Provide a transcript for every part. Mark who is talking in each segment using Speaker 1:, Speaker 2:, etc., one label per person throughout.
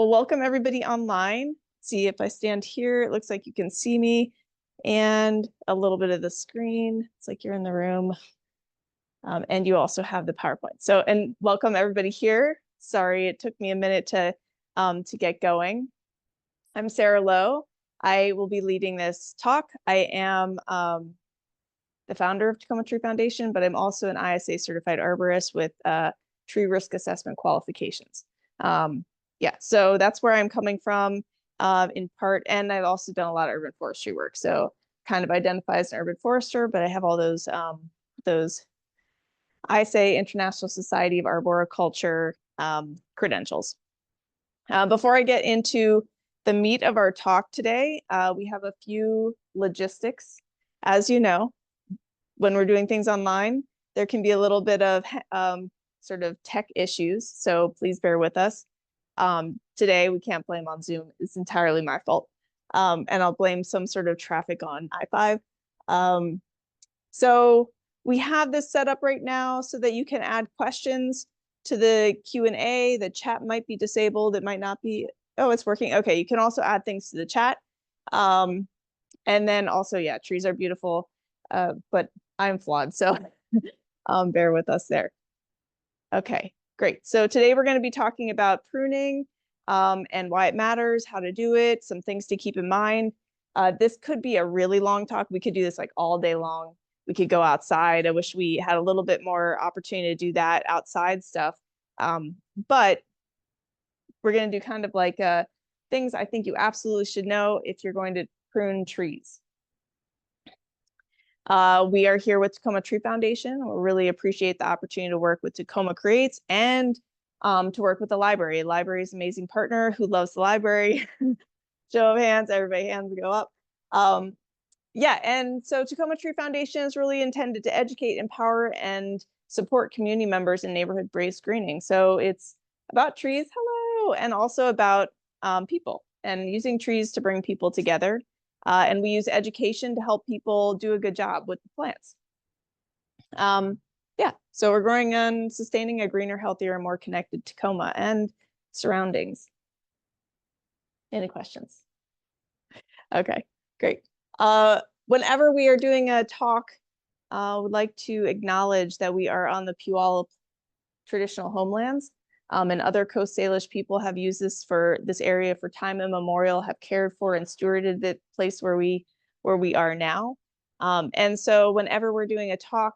Speaker 1: Well, welcome everybody online. See if I stand here, it looks like you can see me and a little bit of the screen. It's like you're in the room. And you also have the PowerPoint. So, and welcome everybody here. Sorry, it took me a minute to get going. I'm Sarah Lowe. I will be leading this talk. I am the founder of Tacoma Tree Foundation, but I'm also an ISA certified arborist with tree risk assessment qualifications. Yeah, so that's where I'm coming from in part. And I've also done a lot of urban forestry work. So kind of identify as an urban forester, but I have all those ISA International Society of Arboriculture credentials. Before I get into the meat of our talk today, we have a few logistics. As you know, when we're doing things online, there can be a little bit of sort of tech issues. So please bear with us. Today, we can't blame on Zoom. It's entirely my fault. And I'll blame some sort of traffic on I-5. So we have this set up right now so that you can add questions to the Q&A. The chat might be disabled. It might not be. Oh, it's working. Okay, you can also add things to the chat. And then also, yeah, trees are beautiful, but I'm flawed, so bear with us there. Okay, great. So today we're going to be talking about pruning and why it matters, how to do it, some things to keep in mind. This could be a really long talk. We could do this like all day long. We could go outside. I wish we had a little bit more opportunity to do that outside stuff. But we're going to do kind of like things I think you absolutely should know if you're going to prune trees. We are here with Tacoma Tree Foundation. We really appreciate the opportunity to work with Tacoma Creates and to work with the library. The library is an amazing partner. Who loves the library? Show of hands, everybody hands go up. Yeah, and so Tacoma Tree Foundation is really intended to educate, empower, and support community members in neighborhood-based greening. So it's about trees, hello, and also about people and using trees to bring people together. And we use education to help people do a good job with the plants. Yeah, so we're growing and sustaining a greener, healthier, and more connected Tacoma and surroundings. Any questions? Okay, great. Whenever we are doing a talk, I would like to acknowledge that we are on the Puyallup traditional homelands. And other Coast Salish people have used this area for time immemorial, have cared for and stewarded the place where we are now. And so whenever we're doing a talk,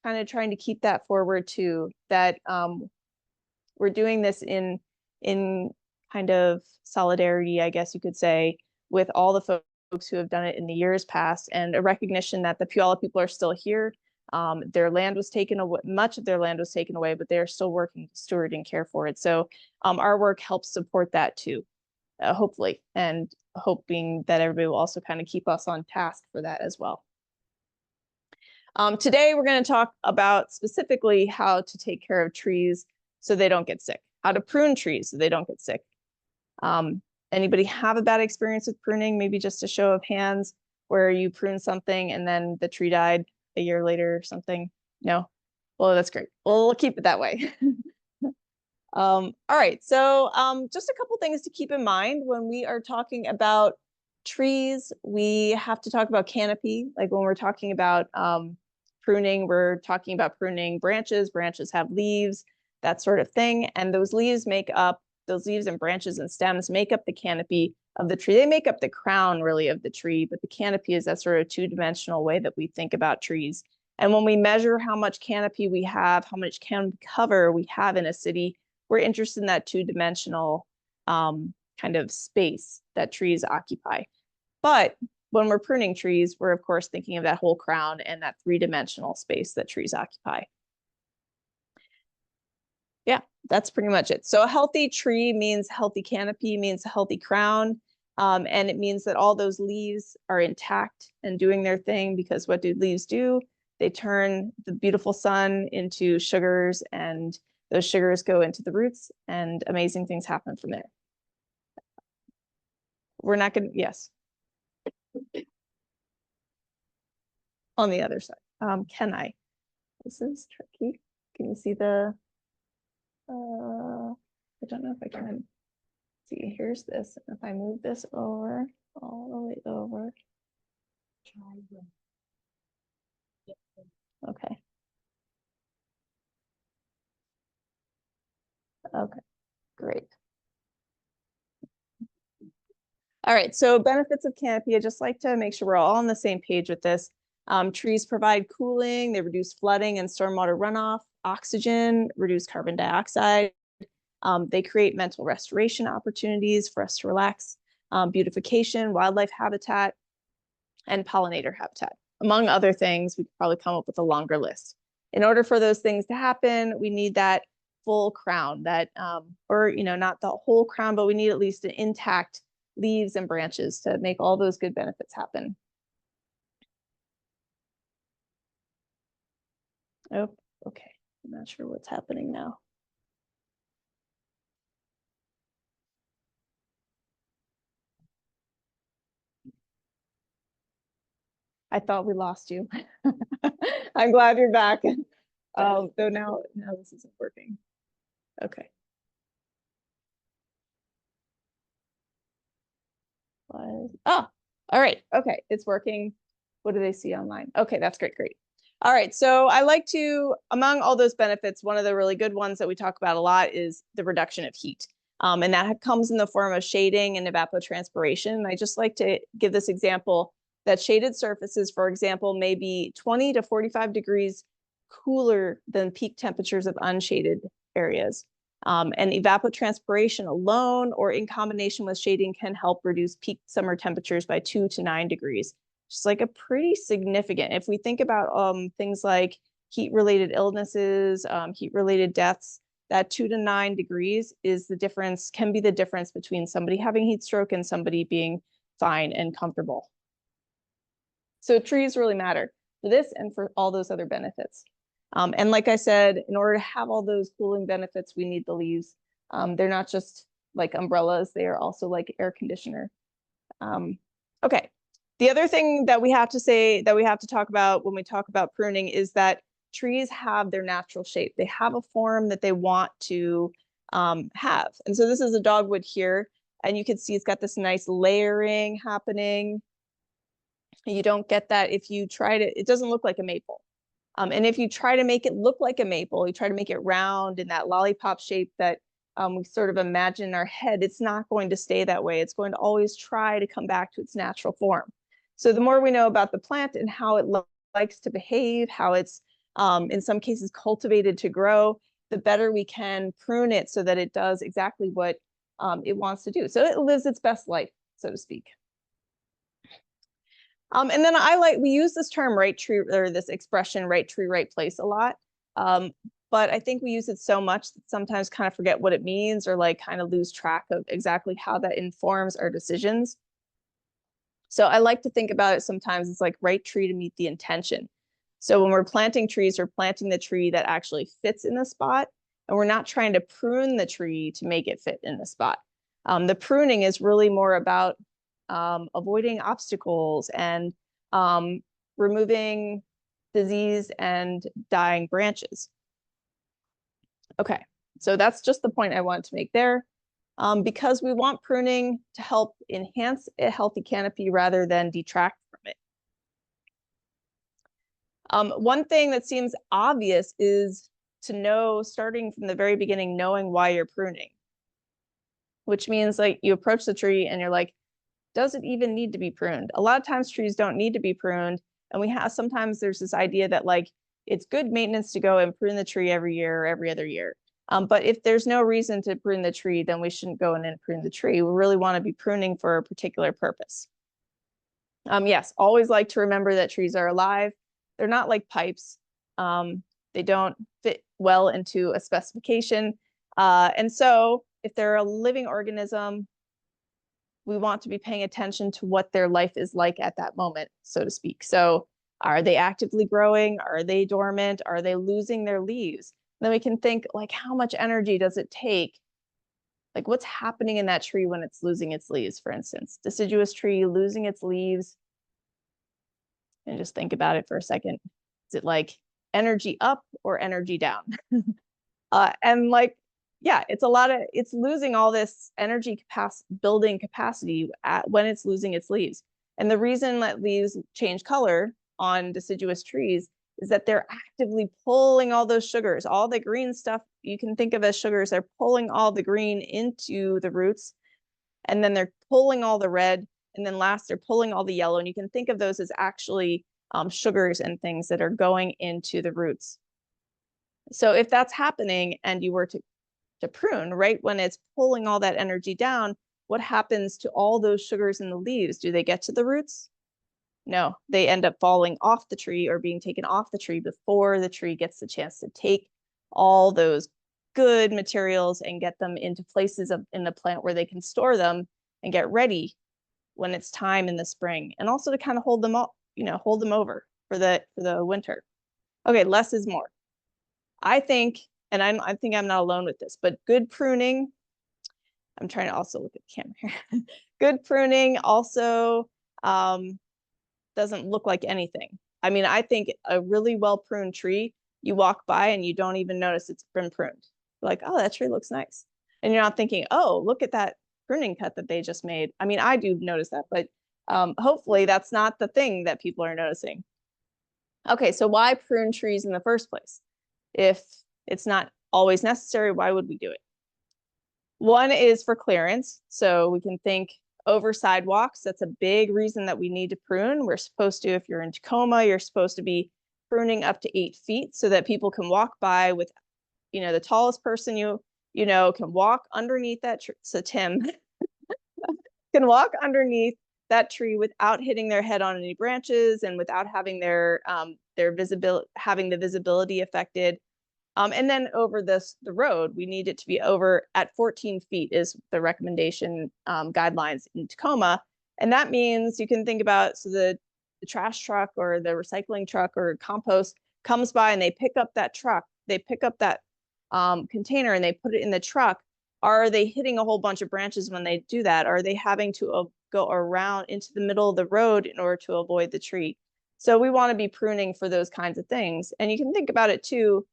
Speaker 1: kind of trying to keep that forward too, that we're doing this in kind of solidarity, I guess you could say, with all the folks who have done it in the years past, and a recognition that the Puyallup people are still here. Their land was taken away, much of their land was taken away, but they're still working to steward and care for it. So our work helps support that too, hopefully, and hoping that everybody will also kind of keep us on task for that as well. Today, we're going to talk about specifically how to take care of trees so they don't get sick, how to prune trees so they don't get sick. Anybody have a bad experience with pruning? Maybe just a show of hands where you prune something and then the tree died a year later or something? No? Well, that's great. We'll keep it that way. All right, so just a couple things to keep in mind when we are talking about trees. We have to talk about canopy. Like when we're talking about pruning, we're talking about pruning branches. Branches have leaves, that sort of thing. And those leaves and branches and stems make up the canopy of the tree. They make up the crown really of the tree, but the canopy is that sort of two-dimensional way that we think about trees. And when we measure how much canopy we have, how much cover we have in a city, we're interested in that two-dimensional kind of space that trees occupy. But when we're pruning trees, we're of course thinking of that whole crown and that three-dimensional space that trees occupy. Yeah, that's pretty much it. So a healthy tree means healthy canopy, means a healthy crown. And it means that all those leaves are intact and doing their thing, because what do leaves do? They turn the beautiful sun into sugars, and those sugars go into the roots, and amazing things happen from there. We're not going to, yes. On the other side, can I? This is tricky. Can you see the, I don't know if I can. See, here's this. If I move this over, all the way over. Okay. Okay, great. All right, so benefits of canopy. I just like to make sure we're all on the same page with this. Trees provide cooling, they reduce flooding and stormwater runoff, oxygen, reduce carbon dioxide. They create mental restoration opportunities for us to relax, beautification, wildlife habitat, and pollinator habitat. Among other things, we could probably come up with a longer list. In order for those things to happen, we need that full crown, that, or, not the whole crown, but we need at least an intact leaves and branches to make all those good benefits happen. Oh, okay. I'm not sure what's happening now. I thought we lost you. I'm glad you're back. Though now this isn't working. Okay. Oh, all right. Okay, it's working. What do they see online? Okay, that's great, great. All right, so I like to, among all those benefits, one of the really good ones that we talk about a lot is the reduction of heat. And that comes in the form of shading and evapotranspiration. And I just like to give this example that shaded surfaces, for example, may be 20 to 45 degrees cooler than peak temperatures of unshaded areas. And evapotranspiration alone or in combination with shading can help reduce peak summer temperatures by 2 to 9 degrees. Just like a pretty significant. If we think about things like heat-related illnesses, heat-related deaths, that 2 to 9 degrees is the difference, can be the difference between somebody having heat stroke and somebody being fine and comfortable. So trees really matter for this and for all those other benefits. And like I said, in order to have all those cooling benefits, we need the leaves. They're not just like umbrellas, they are also like air conditioner. Okay. The other thing that we have to say, that we have to talk about when we talk about pruning is that trees have their natural shape. They have a form that they want to have. And so this is a dogwood here, and you can see it's got this nice layering happening. You don't get that if you try to, it doesn't look like a maple. And if you try to make it look like a maple, you try to make it round in that lollipop shape that we sort of imagine in our head, it's not going to stay that way. It's going to always try to come back to its natural form. So the more we know about the plant and how it likes to behave, how it's in some cases cultivated to grow, the better we can prune it so that it does exactly what it wants to do. So it lives its best life, so to speak. And then we use this term right tree, or this expression right tree, right place a lot. But I think we use it so much that sometimes kind of forget what it means or like kind of lose track of exactly how that informs our decisions. So I like to think about it sometimes it's like right tree to meet the intention. So when we're planting trees, we're planting the tree that actually fits in the spot, and we're not trying to prune the tree to make it fit in the spot. The pruning is really more about avoiding obstacles and removing disease and dying branches. Okay, so that's just the point I wanted to make there. Because we want pruning to help enhance a healthy canopy rather than detract from it. One thing that seems obvious is to know, starting from the very beginning, knowing why you're pruning, which means like you approach the tree and you're like, does it even need to be pruned? A lot of times trees don't need to be pruned. And sometimes there's this idea that like, it's good maintenance to go and prune the tree every year or every other year. But if there's no reason to prune the tree, then we shouldn't go in and prune the tree. We really want to be pruning for a particular purpose. Yes, always like to remember that trees are alive. They're not like pipes. They don't fit well into a specification. And so if they're a living organism, we want to be paying attention to what their life is like at that moment, so to speak. So are they actively growing? Are they dormant? Are they losing their leaves? Then we can think like, how much energy does it take? Like what's happening in that tree when it's losing its leaves, for instance, deciduous tree losing its leaves. And just think about it for a second. Is it like energy up or energy down? And like yeah, it's losing all this energy building capacity when it's losing its leaves. And the reason that leaves change color on deciduous trees is that they're actively pulling all those sugars, all the green stuff you can think of as sugars. They're pulling all the green into the roots, and then they're pulling all the red, and then last they're pulling all the yellow. And you can think of those as actually sugars and things that are going into the roots. So if that's happening and you were to prune, right when it's pulling all that energy down, what happens to all those sugars in the leaves? Do they get to the roots? No, they end up falling off the tree or being taken off the tree before the tree gets the chance to take all those good materials and get them into places in the plant where they can store them and get ready when it's time in the spring, and also to kind of hold them up, hold them over for the winter. Okay, less is more. I think, and I think I'm not alone with this, but good pruning, I'm trying to also look at the camera here. Good pruning also doesn't look like anything. I mean, I think a really well pruned tree, you walk by and you don't even notice it's been pruned. You're like, oh, that tree looks nice. And you're not thinking, oh, look at that pruning cut that they just made. I mean, I do notice that, but hopefully that's not the thing that people are noticing. Okay, so why prune trees in the first place? If it's not always necessary, why would we do it? One is for clearance. So we can think over sidewalks. That's a big reason that we need to prune. We're supposed to, if you're in Tacoma, you're supposed to be pruning up to 8 feet so that people can walk by with, the tallest person you know can walk underneath that tree. So Tim can walk underneath that tree without hitting their head on any branches and without having their visibility affected. And then over the road, we need it to be over at 14 feet is the recommendation guidelines in Tacoma. And that means you can think about, so the trash truck or the recycling truck or compost comes by and they pick up that container and they put it in the truck. Are they hitting a whole bunch of branches when they do that? Are they having to go around into the middle of the road in order to avoid the tree? So we want to be pruning for those kinds of things. And you can think about it too,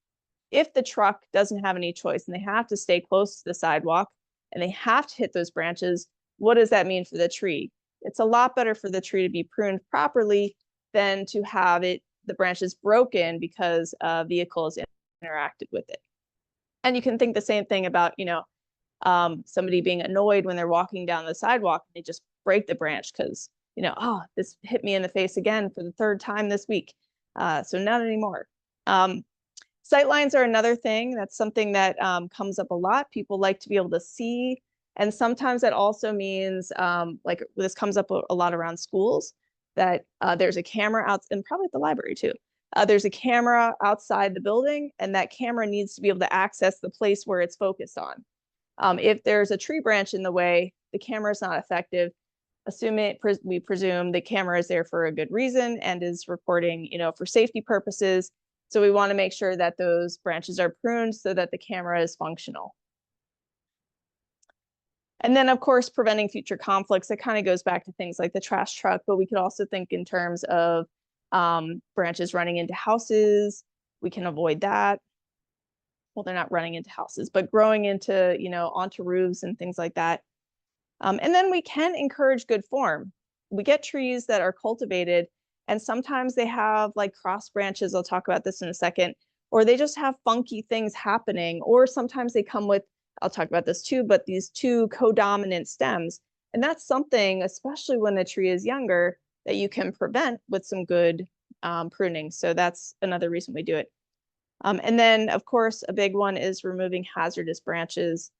Speaker 1: if the truck doesn't have any choice and they have to stay close to the sidewalk and they have to hit those branches, what does that mean for the tree? It's a lot better for the tree to be pruned properly than to have the branches broken because a vehicle has interacted with it. And you can think the same thing about, somebody being annoyed when they're walking down the sidewalk and they just break the branch because, oh, this hit me in the face again for the 3rd time this week. So not anymore. Sightlines are another thing. That's something that comes up a lot. People like to be able to see. And sometimes that also means, like this comes up a lot around schools, that there's a camera out, and probably at the library too. There's a camera outside the building, and that camera needs to be able to access the place where it's focused on. If there's a tree branch in the way, the camera is not effective. We presume the camera is there for a good reason and is recording, for safety purposes. So we want to make sure that those branches are pruned so that the camera is functional. And then, of course, preventing future conflicts. It kind of goes back to things like the trash truck, but we could also think in terms of branches running into houses. We can avoid that. Well, they're not running into houses, but growing into, onto roofs and things like that. And then we can encourage good form. We get trees that are cultivated, and sometimes they have like cross branches. I'll talk about this in a second, or they just have funky things happening, or sometimes they come with, I'll talk about this too, but these 2 codominant stems. And that's something, especially when the tree is younger, that you can prevent with some good pruning. So that's another reason we do it. And then, of course, a big one is removing hazardous branches.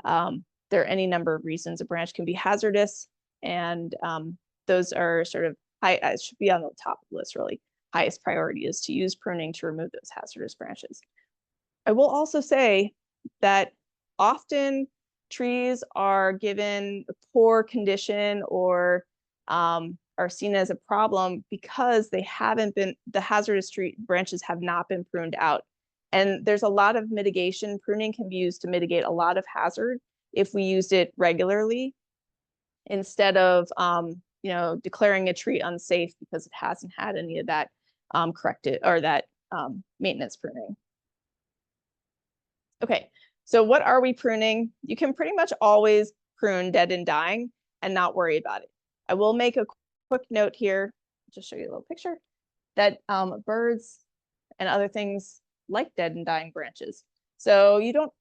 Speaker 1: There are any number of reasons a branch can be hazardous, and those are sort of high. It should be on the top of the list, really. Highest priority is to use pruning to remove those hazardous branches. I will also say that often trees are given a poor condition or are seen as a problem because the hazardous tree branches have not been pruned out. And there's a lot of mitigation. Pruning can be used to mitigate a lot of hazard if we used it regularly, instead of declaring a tree unsafe because it hasn't had any of that corrected or that maintenance pruning. Okay, So what are we pruning? You can pretty much always prune dead and dying and not worry about it. I will make a quick note here, just show you a little picture, that birds and other things like dead and dying branches. So you don't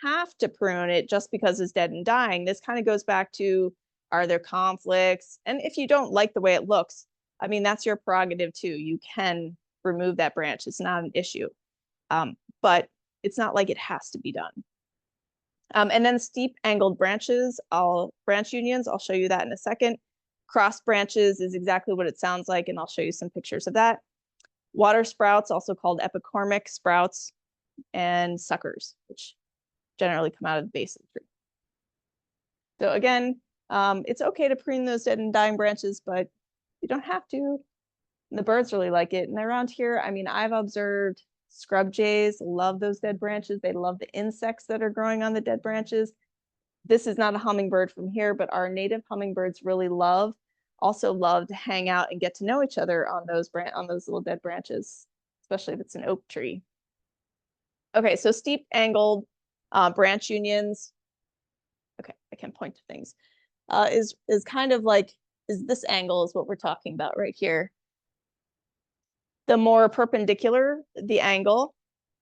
Speaker 1: have to prune it just because it's dead and dying. This kind of goes back to, are there conflicts? And if you don't like the way it looks, I mean, that's your prerogative too. You can remove that branch. It's not an issue. But it's not like it has to be done. And then steep angled branches, branch unions, I'll show you that in a second. Cross branches is exactly what it sounds like, and I'll show you some pictures of that. Water sprouts, also called epicormic sprouts, and suckers, which generally come out of the base of the tree. So again, it's okay to prune those dead and dying branches, but you don't have to. And the birds really like it. And around here, I mean, I've observed scrub jays love those dead branches. They love the insects that are growing on the dead branches. This is not a hummingbird from here, but our native hummingbirds really also love to hang out and get to know each other on those little dead branches, especially if it's an oak tree. Okay, so steep angled branch unions. Okay, I can point to things. Is kind of like, this angle is what we're talking about right here. The more perpendicular the angle,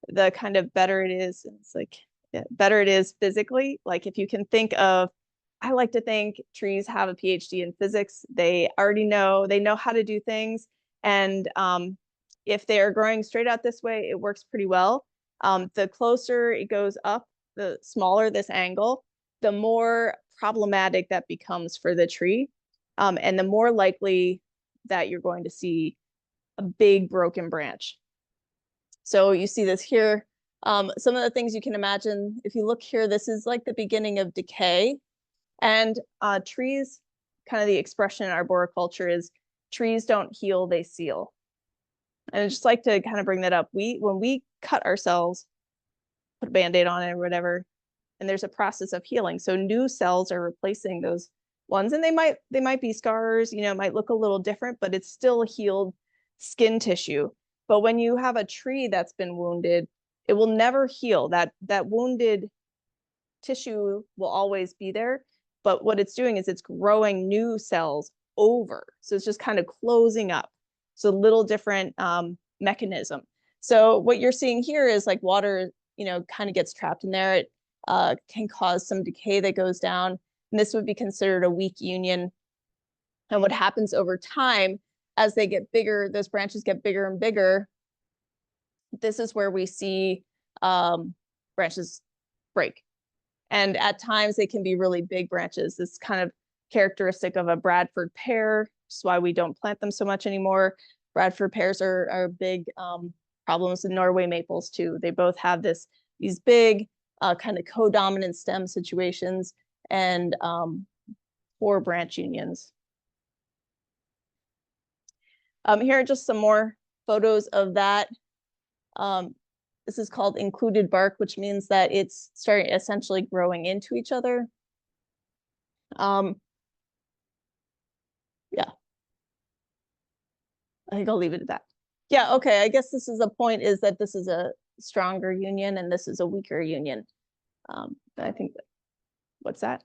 Speaker 1: the kind of better it is. It's like, yeah, better it is physically. Like if you can think of, I like to think trees have a PhD in physics. They already know, they know how to do things. And if they are growing straight out this way, it works pretty well. The closer it goes up, the smaller this angle, the more problematic that becomes for the tree. And the more likely that you're going to see a big broken branch. So you see this here. Some of the things you can imagine, if you look here, this is like the beginning of decay. And trees, kind of the expression in arboriculture is trees don't heal, they seal. And I just like to kind of bring that up. When we cut ourselves, put a Band-Aid on it or whatever, and there's a process of healing. So new cells are replacing those ones, and they might be scars, you know, might look a little different, but it's still healed skin tissue. But when you have a tree that's been wounded, it will never heal. That wounded tissue will always be there. But what it's doing is it's growing new cells over. So it's just kind of closing up. So a little different mechanism. So what you're seeing here is like water, you know, kind of gets trapped in there. It can cause some decay that goes down. And this would be considered a weak union. And what happens over time, as they get bigger, those branches get bigger and bigger, this is where we see branches break. And at times they can be really big branches. This is kind of characteristic of a Bradford pear, which is why we don't plant them so much anymore. Bradford pears are big problems in Norway maples too. They both have these big kind of co-dominant stem situations and poor branch unions. Here are just some more photos of that. This is called included bark, which means that it's starting essentially growing into each other. Yeah, I think I'll leave it at that. Yeah, okay, I guess this is the point, is that this is a stronger union and this is a weaker union. I think that, what's that?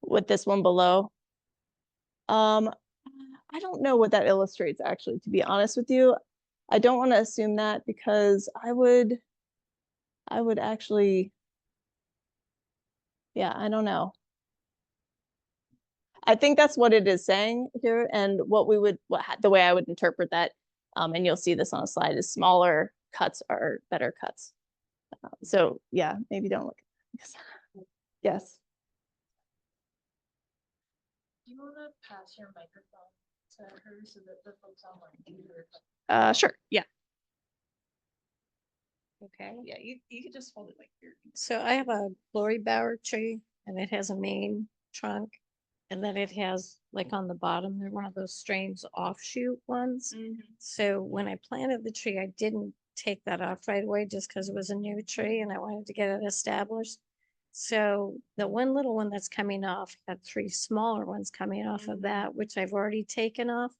Speaker 1: With this one below. I don't know what that illustrates, actually, to be honest with you. I don't want to assume that, because I would actually, yeah, I don't know. I think that's what it is saying here, and the way I would interpret that, and you'll see this on a slide, is smaller cuts are better cuts. So yeah, maybe don't look at this. Yes.
Speaker 2: Do you want to pass your microphone to her so that the folks online can hear her?
Speaker 1: Sure. Yeah.
Speaker 2: Okay.
Speaker 1: Yeah, you could just hold it like here.
Speaker 2: So I have a glory bower tree, and it has a main trunk, and then it has, like on the bottom, they're one of those strange offshoot ones. So when I planted the tree, I didn't take that off right away just because it was a new tree and I wanted to get it established. So the one little one that's coming off had three smaller ones coming off of that, which I've already taken off,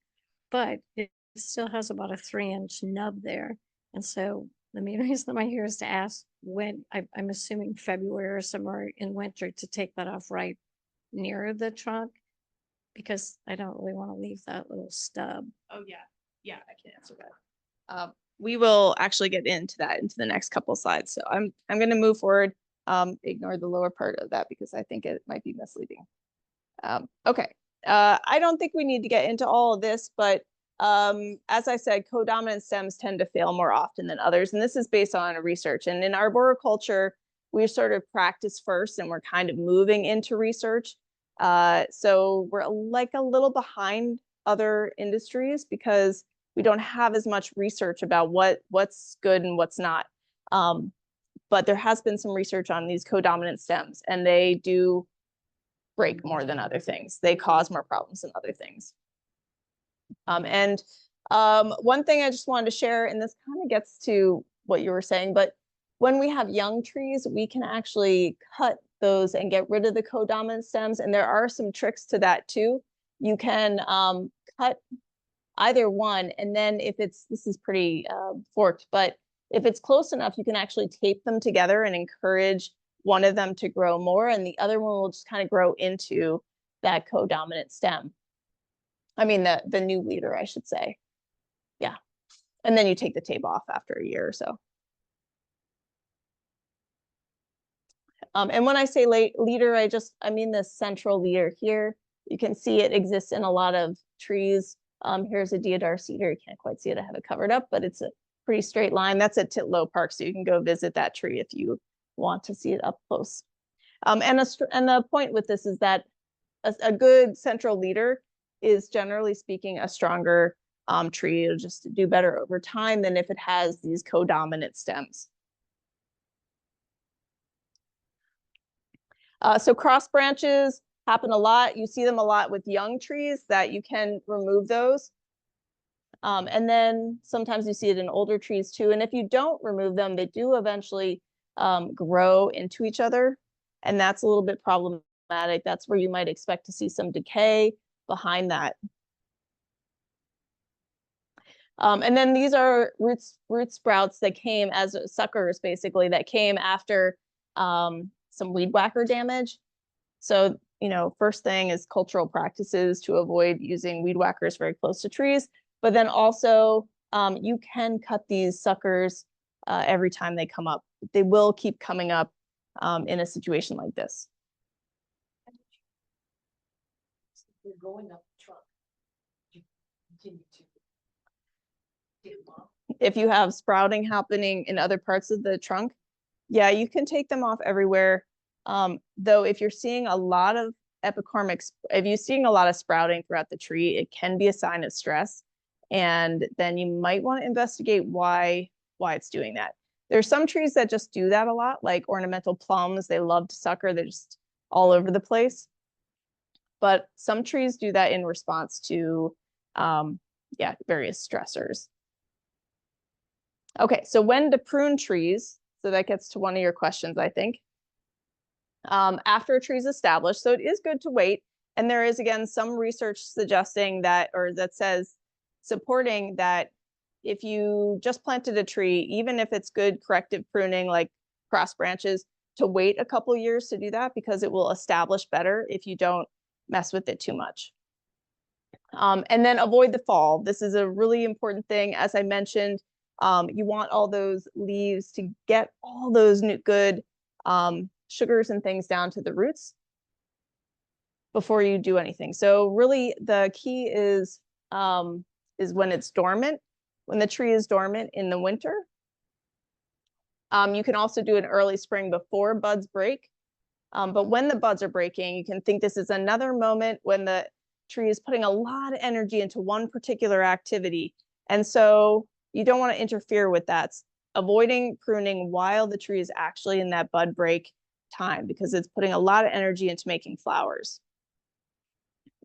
Speaker 2: but it still has about a 3-inch nub there. And so the main reason I'm here is to ask when, I'm assuming February or somewhere in winter to take that off right near the trunk. Because I don't really want to leave that little stub.
Speaker 1: Oh, yeah. Yeah, I can answer that. We will actually get into that into the next couple slides. So I'm going to move forward. Ignore the lower part of that because I think it might be misleading. Okay. I don't think we need to get into all of this, but as I said, codominant stems tend to fail more often than others. And this is based on research. And in arboriculture, we sort of practice first and we're kind of moving into research. So we're like a little behind other industries because we don't have as much research about what's good and what's not. But there has been some research on these codominant stems, and they do break more than other things. They cause more problems than other things. One thing I just wanted to share, and this kind of gets to what you were saying, but when we have young trees, we can actually cut those and get rid of the codominant stems. And there are some tricks to that too. You can cut either one, and then if it's, this is pretty forked, but if it's close enough, you can actually tape them together and encourage one of them to grow more, and the other one will just kind of grow into that codominant stem. I mean, the new leader, I should say. Yeah. And then you take the tape off after a year or so. And when I say leader, I mean the central leader here. You can see it exists in a lot of trees. Here's a deodar cedar. You can't quite see it. I have it covered up, but it's a pretty straight line. That's at Titlow Park, so you can go visit that tree if you want to see it up close. And the point with this is that a good central leader is, generally speaking, a stronger tree. It'll just do better over time than if it has these codominant stems. So cross branches happen a lot. You see them a lot with young trees that you can remove those. And then sometimes you see it in older trees too. And if you don't remove them, they do eventually grow into each other. And that's a little bit problematic. That's where you might expect to see some decay behind that. And then these are root sprouts that came as suckers, basically, that came after some weed whacker damage. So, you know, first thing is cultural practices to avoid using weed whackers very close to trees. But then also, you can cut these suckers every time they come up. They will keep coming up in a situation like this.
Speaker 3: They're going up the trunk. You continue to get them off.
Speaker 1: If you have sprouting happening in other parts of the trunk, yeah, you can take them off everywhere. Though if you're seeing a lot of epicormic, if you're seeing a lot of sprouting throughout the tree, it can be a sign of stress. And then you might want to investigate why it's doing that. There's some trees that just do that a lot, like ornamental plums. They love to sucker. They're just all over the place. But some trees do that in response to, various stressors. Okay, so when to prune trees? So that gets to one of your questions, I think. After a tree is established, so it is good to wait. And there is, again, some research suggesting that, or that says, supporting that if you just planted a tree, even if it's good corrective pruning, like cross branches, to wait a couple years to do that, because it will establish better if you don't mess with it too much. And then avoid the fall. This is a really important thing. As I mentioned, you want all those leaves to get all those good sugars and things down to the roots before you do anything. So really the key is when it's dormant, when the tree is dormant in the winter. You can also do an early spring before buds break. But when the buds are breaking, you can think this is another moment when the tree is putting a lot of energy into one particular activity. And so you don't want to interfere with that. Avoiding pruning while the tree is actually in that bud break time, because it's putting a lot of energy into making flowers.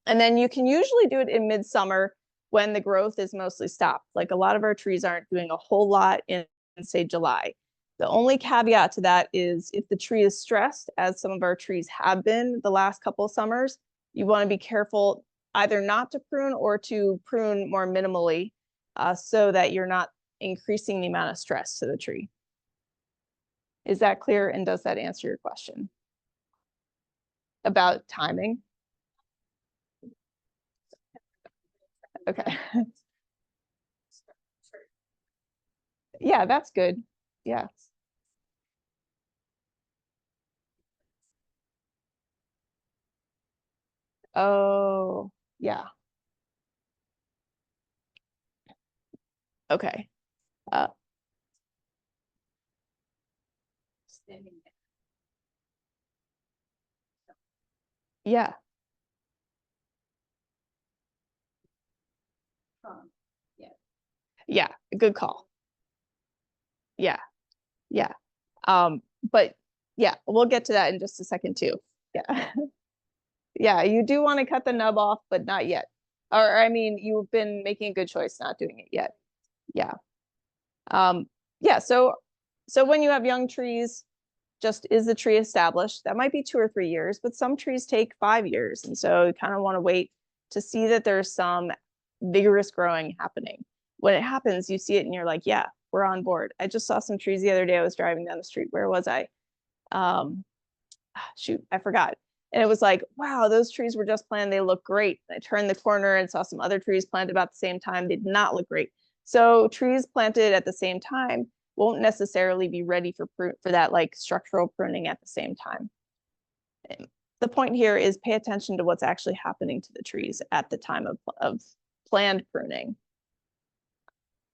Speaker 1: And then you can usually do it in midsummer when the growth is mostly stopped. Like a lot of our trees aren't doing a whole lot in say, July. The only caveat to that is if the tree is stressed, as some of our trees have been the last couple of summers, you want to be careful either not to prune or to prune more minimally so that you're not increasing the amount of stress to the tree. Is that clear? And does that answer your question about timing? Okay. Yeah, that's good. Yeah. Oh, yeah. Okay. Uh,
Speaker 3: Standing there.
Speaker 1: yeah. Yeah, good call. Yeah. Yeah. But yeah, we'll get to that in just a second too. Yeah. Yeah, you do want to cut the nub off, but not yet. Or I mean, you've been making a good choice not doing it yet. Yeah. Yeah, so when you have young trees, just is the tree established? That might be 2 or 3 years, but some trees take 5 years. And so you kind of want to wait to see that there's some vigorous growing happening. When it happens, you see it and you're like, yeah, we're on board. I just saw some trees the other day. I was driving down the street. Where was I? Shoot, I forgot. And it was like, wow, those trees were just planted. They look great. I turned the corner and saw some other trees planted about the same time. They did not look great. So trees planted at the same time won't necessarily be ready for that like structural pruning at the same time. And the point here is pay attention to what's actually happening to the trees at the time of planned pruning.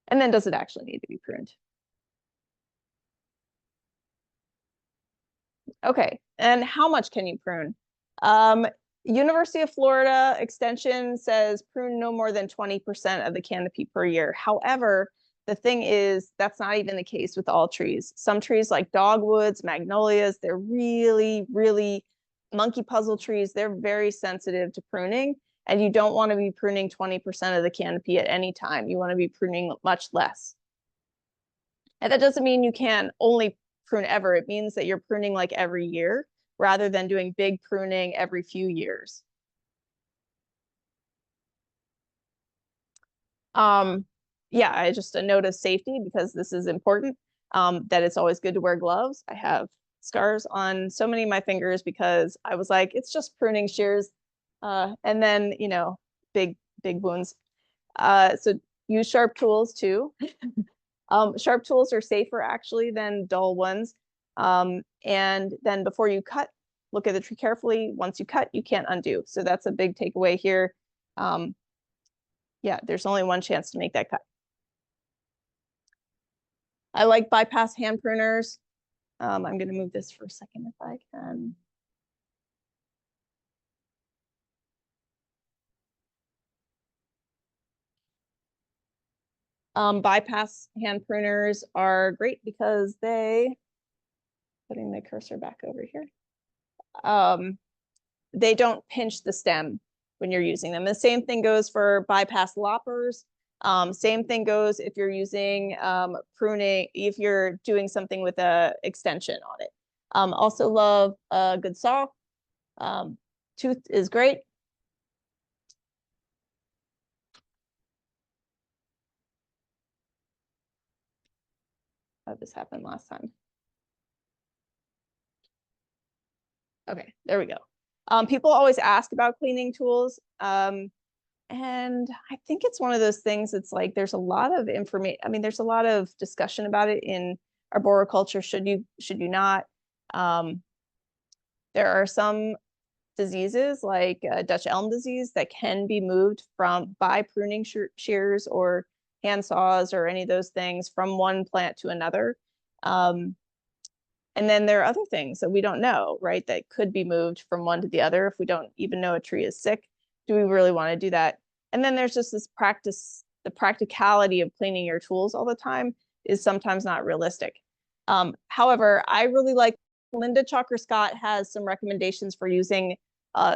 Speaker 1: And then does it actually need to be pruned? Okay, and how much can you prune? University of Florida Extension says prune no more than 20% of the canopy per year. However, the thing is, that's not even the case with all trees. Some trees like dogwoods, magnolias, they're really, really monkey puzzle trees. They're very sensitive to pruning, and you don't want to be pruning 20% of the canopy at any time. You want to be pruning much less. And that doesn't mean you can only prune ever. It means that you're pruning like every year rather than doing big pruning every few years. Yeah, I just a note of safety because this is important, that it's always good to wear gloves. I have scars on so many of my fingers because I was like, it's just pruning shears. And then, you know, big wounds. So use sharp tools too. Sharp tools are safer actually than dull ones. And then before you cut, look at the tree carefully. Once you cut, you can't undo. So that's a big takeaway here. Yeah, there's only one chance to make that cut. I like bypass hand pruners. I'm going to move this for a second if I can. Bypass hand pruners are great because putting the cursor back over here, they don't pinch the stem when you're using them. The same thing goes for bypass loppers. Same thing goes if you're using pruning, if you're doing something with a extension on it. Also love a good saw. Tooth is great. Oh, this happened last time. Okay, there we go. People always ask about cleaning tools. And I think it's one of those things, it's like there's a lot of information. I mean, there's a lot of discussion about it in arboriculture. Should you not? There are some diseases like Dutch elm disease that can be moved by pruning shears or hand saws or any of those things from one plant to another. And then there are other things that we don't know, right? That could be moved from one to the other if we don't even know a tree is sick. Do we really want to do that? And then there's just this practice, the practicality of cleaning your tools all the time is sometimes not realistic. However, I really like Linda Chalker Scott has some recommendations for using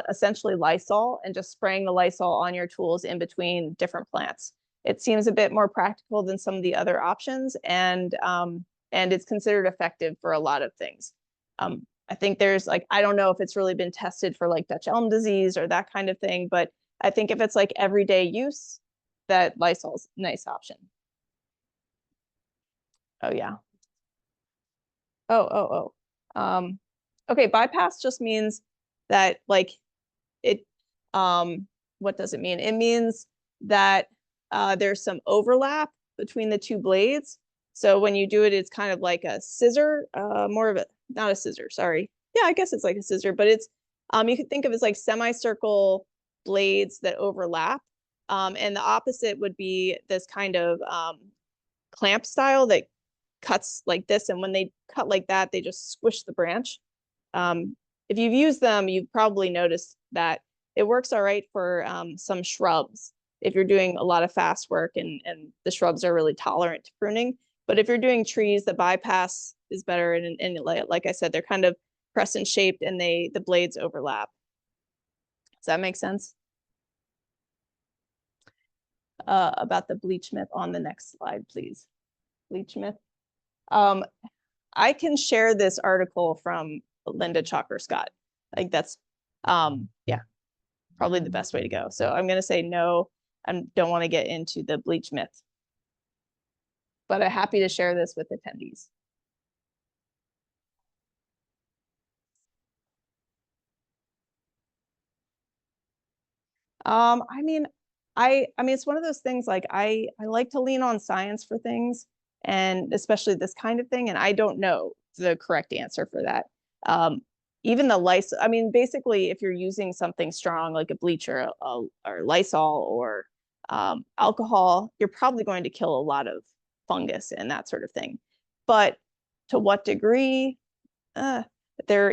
Speaker 1: essentially Lysol and just spraying the Lysol on your tools in between different plants. It seems a bit more practical than some of the other options, and it's considered effective for a lot of things. I think there's like, I don't know if it's really been tested for like Dutch elm disease or that kind of thing, but I think if it's like everyday use, that Lysol's a nice option. Oh yeah. Okay, bypass just means that like it, what does it mean? It means that there's some overlap between the two blades. So when you do it, it's kind of like a scissor, more of a, not a scissor, sorry. Yeah, I guess it's like a scissor, but it's, you could think of it as like semicircle blades that overlap. And the opposite would be this kind of clamp style that cuts like this. And when they cut like that, they just squish the branch. If you've used them, you've probably noticed that it works all right for some shrubs if you're doing a lot of fast work and the shrubs are really tolerant to pruning. But if you're doing trees, the bypass is better. And like I said, they're kind of crescent shaped and the blades overlap. Does that make sense? About the bleach myth on the next slide, please. Bleach myth. I can share this article from Linda Chalker-Scott. I think that's, yeah, probably the best way to go. So I'm going to say no, I don't want to get into the bleach myth. But I'm happy to share this with attendees. I mean, it's one of those things like I like to lean on science for things, and especially this kind of thing, and I don't know the correct answer for that. Even the Lysol, I mean, basically, if you're using something strong like a bleach or Lysol or alcohol, you're probably going to kill a lot of fungus and that sort of thing. But to what degree? There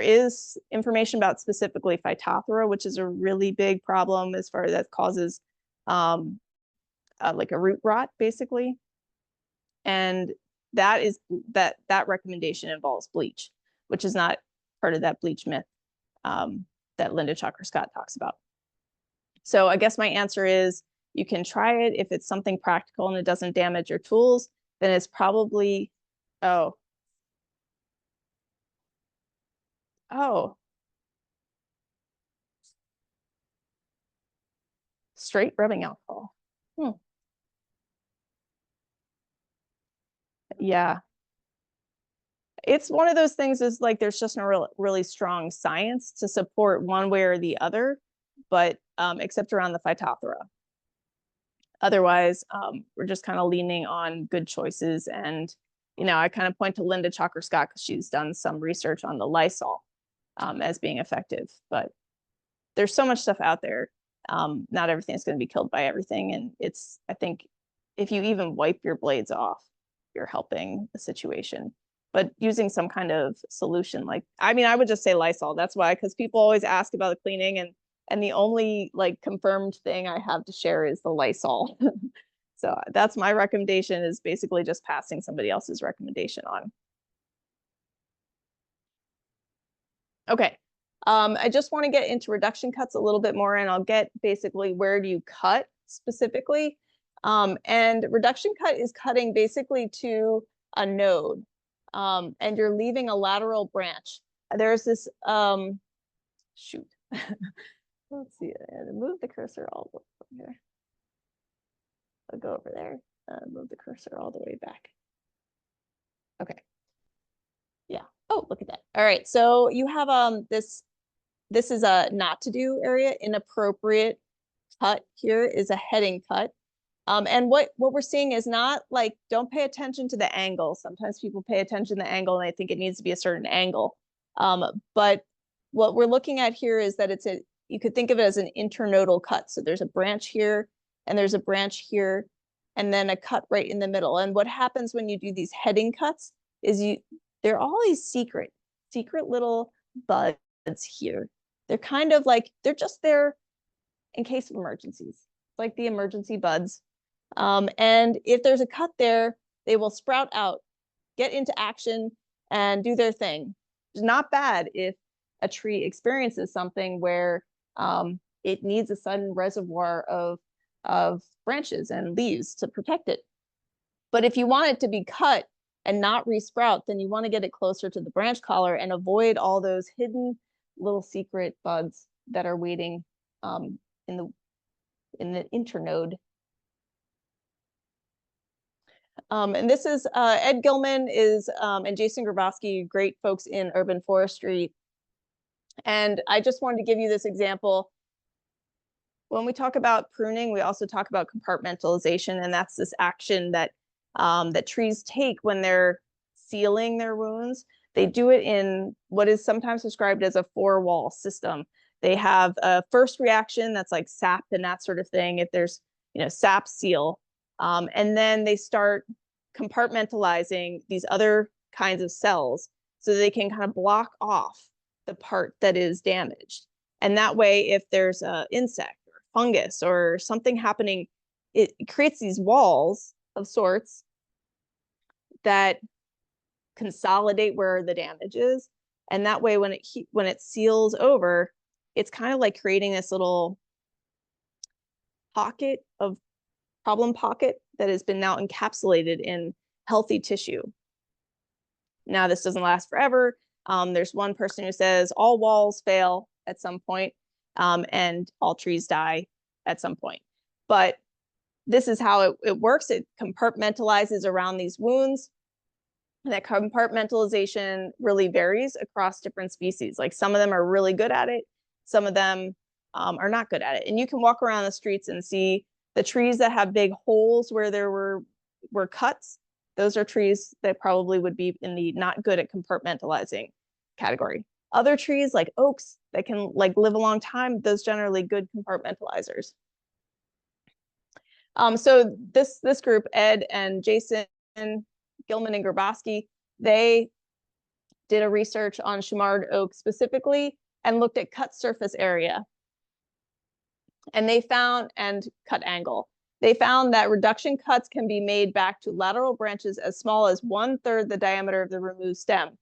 Speaker 1: is information about specifically Phytophthora, which is a really big problem as far as that causes like a root rot, basically. And that recommendation involves bleach, which is not part of that bleach myth that Linda Chalker-Scott talks about. So I guess my answer is you can try it if it's something practical and it doesn't damage your tools, then it's probably, oh, straight rubbing alcohol. Yeah. It's one of those things is like there's just no really strong science to support one way or the other, but except around the Phytophthora. Otherwise, we're just kind of leaning on good choices. And, you know, I kind of point to Linda Chalker-Scott because she's done some research on the Lysol as being effective. But there's so much stuff out there. Not everything is going to be killed by everything. And it's, I think, if you even wipe your blades off, you're helping the situation. But using some kind of solution, like, I mean, I would just say Lysol. That's why, because people always ask about the cleaning, and the only like confirmed thing I have to share is the Lysol. So that's my recommendation, is basically just passing somebody else's recommendation on. Okay. I just want to get into reduction cuts a little bit more, and I'll get basically where do you cut specifically. And reduction cut is cutting basically to a node, and you're leaving a lateral branch. There's this, shoot. Let's see, move the cursor all the way over here. I'll go over there, move the cursor all the way back. Okay. Yeah. Oh, look at that. All right. So you have this is a not to do area. Inappropriate cut here is a heading cut. And what we're seeing is not like, don't pay attention to the angle. Sometimes people pay attention to the angle and they think it needs to be a certain angle. But what we're looking at here is that you could think of it as an internodal cut. So there's a branch here and there's a branch here and then a cut right in the middle. And what happens when you do these heading cuts is there are all these secret little buds here. They're kind of like, they're just there in case of emergencies. It's like the emergency buds. And if there's a cut there, they will sprout out, get into action, and do their thing. It's not bad if a tree experiences something where it needs a sudden reservoir of branches and leaves to protect it. But if you want it to be cut and not resprout, then you want to get it closer to the branch collar and avoid all those hidden little secret buds that are waiting in the internode. And this is Ed Gilman is and Jason Grabowski, great folks in urban forestry. And I just wanted to give you this example. When we talk about pruning, we also talk about compartmentalization, and that's this action that that trees take when they're sealing their wounds. They do it in what is sometimes described as a four-wall system. They have a first reaction that's like sap and that sort of thing. If there's, you know, sap seal, and then they start compartmentalizing these other kinds of cells so they can kind of block off the part that is damaged. And that way, if there's an insect or fungus or something happening, it creates these walls of sorts that consolidate where the damage is. And that way, when it seals over, it's kind of like creating this little pocket of problem pocket that has been now encapsulated in healthy tissue. Now, this doesn't last forever. There's one person who says all walls fail at some point, and all trees die at some point. But this is how it works. It compartmentalizes around these wounds. And that compartmentalization really varies across different species. Like some of them are really good at it. Some of them are not good at it. And you can walk around the streets and see the trees that have big holes where there were cuts. Those are trees that probably would be in the not good at compartmentalizing category. Other trees like oaks that can like live a long time, those generally good compartmentalizers. So this group, Ed and Jason, Gilman and Grabowski, they did a research on Chamard oak specifically and looked at cut surface area. And they found, and cut angle. They found that reduction cuts can be made back to lateral branches as small as 1/3 the diameter of the removed stem.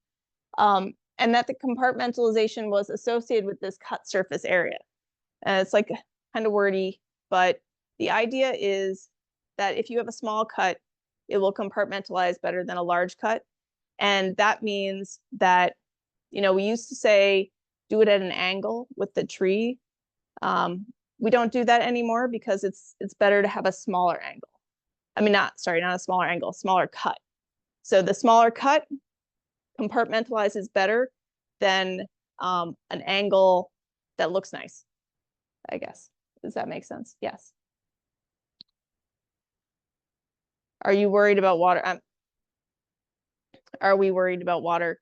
Speaker 1: And that the compartmentalization was associated with this cut surface area. It's like kind of wordy, but the idea is that if you have a small cut, it will compartmentalize better than a large cut. And that means that, you know, we used to say, do it at an angle with the tree. We don't do that anymore because it's better to have a smaller angle. I mean, not a smaller angle, smaller cut. So the smaller cut compartmentalizes better than an angle that looks nice, I guess. Does that make sense? Yes. Are you worried about water? Are we worried about water?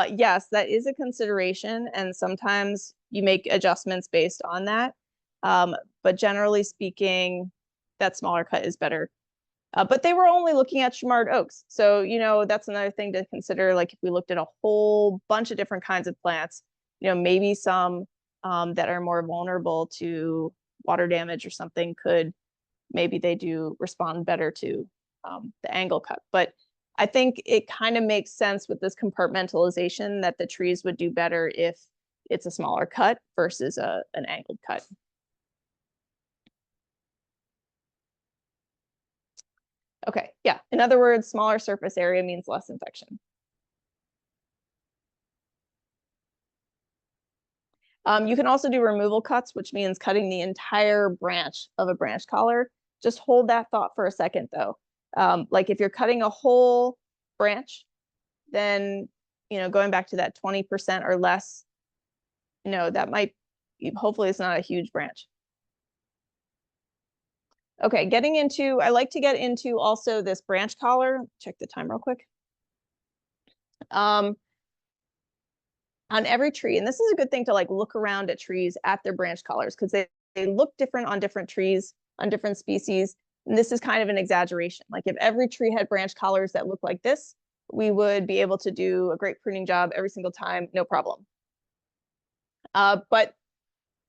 Speaker 1: Yes, that is a consideration, and sometimes you make adjustments based on that. But generally speaking, that smaller cut is better. But they were only looking at Chamard oaks. So, you know, that's another thing to consider. Like if we looked at a whole bunch of different kinds of plants, you know, maybe some that are more vulnerable to water damage or something maybe they do respond better to the angle cut. But I think it kind of makes sense with this compartmentalization that the trees would do better if it's a smaller cut versus an angled cut. Okay, yeah. In other words, smaller surface area means less infection. You can also do removal cuts, which means cutting the entire branch of a branch collar. Just hold that thought for a second, though. Like if you're cutting a whole branch, then, you know, going back to that 20% or less, you know, that might, hopefully it's not a huge branch. Okay, I like to get into also this branch collar. Check the time real quick. On every tree, and this is a good thing to like look around at trees at their branch collars because they look different on different trees, on different species. And this is kind of an exaggeration. Like if every tree had branch collars that look like this, we would be able to do a great pruning job every single time, no problem. But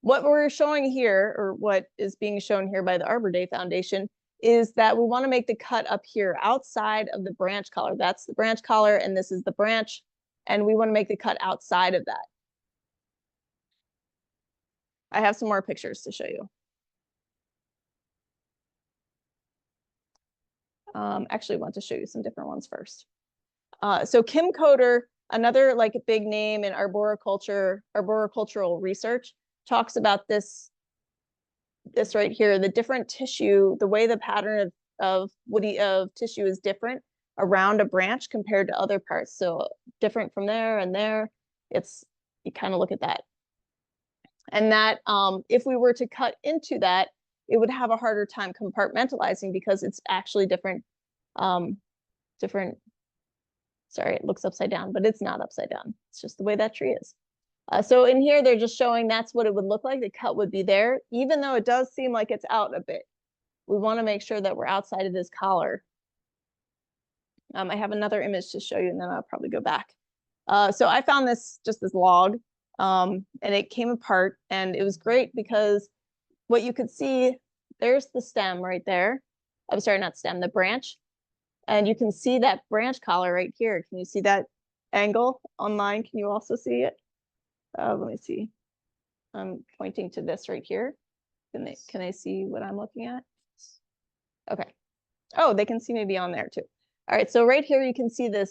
Speaker 1: what we're showing here, or what is being shown here by the Arbor Day Foundation, is that we want to make the cut up here outside of the branch collar. That's the branch collar, and this is the branch, and we want to make the cut outside of that. I have some more pictures to show you. Actually, I want to show you some different ones first. So Kim Coder, another like a big name in arboricultural research, talks about this right here, the different tissue, the way the pattern of of tissue is different around a branch compared to other parts. So different from there and there. You kind of look at that. And that if we were to cut into that, it would have a harder time compartmentalizing because it's actually different. Sorry, it looks upside down, but it's not upside down. It's just the way that tree is. So in here, they're just showing that's what it would look like. The cut would be there, even though it does seem like it's out a bit. We want to make sure that we're outside of this collar. I have another image to show you, and then I'll probably go back. So I found this log, and it came apart, and it was great because what you could see, there's the stem right there. I'm sorry, not stem, the branch. And you can see that branch collar right here. Can you see that angle online? Can you also see it? Let me see. I'm pointing to this right here. Can they see what I'm looking at? Okay. Oh, they can see me beyond there too. All right, so right here you can see this,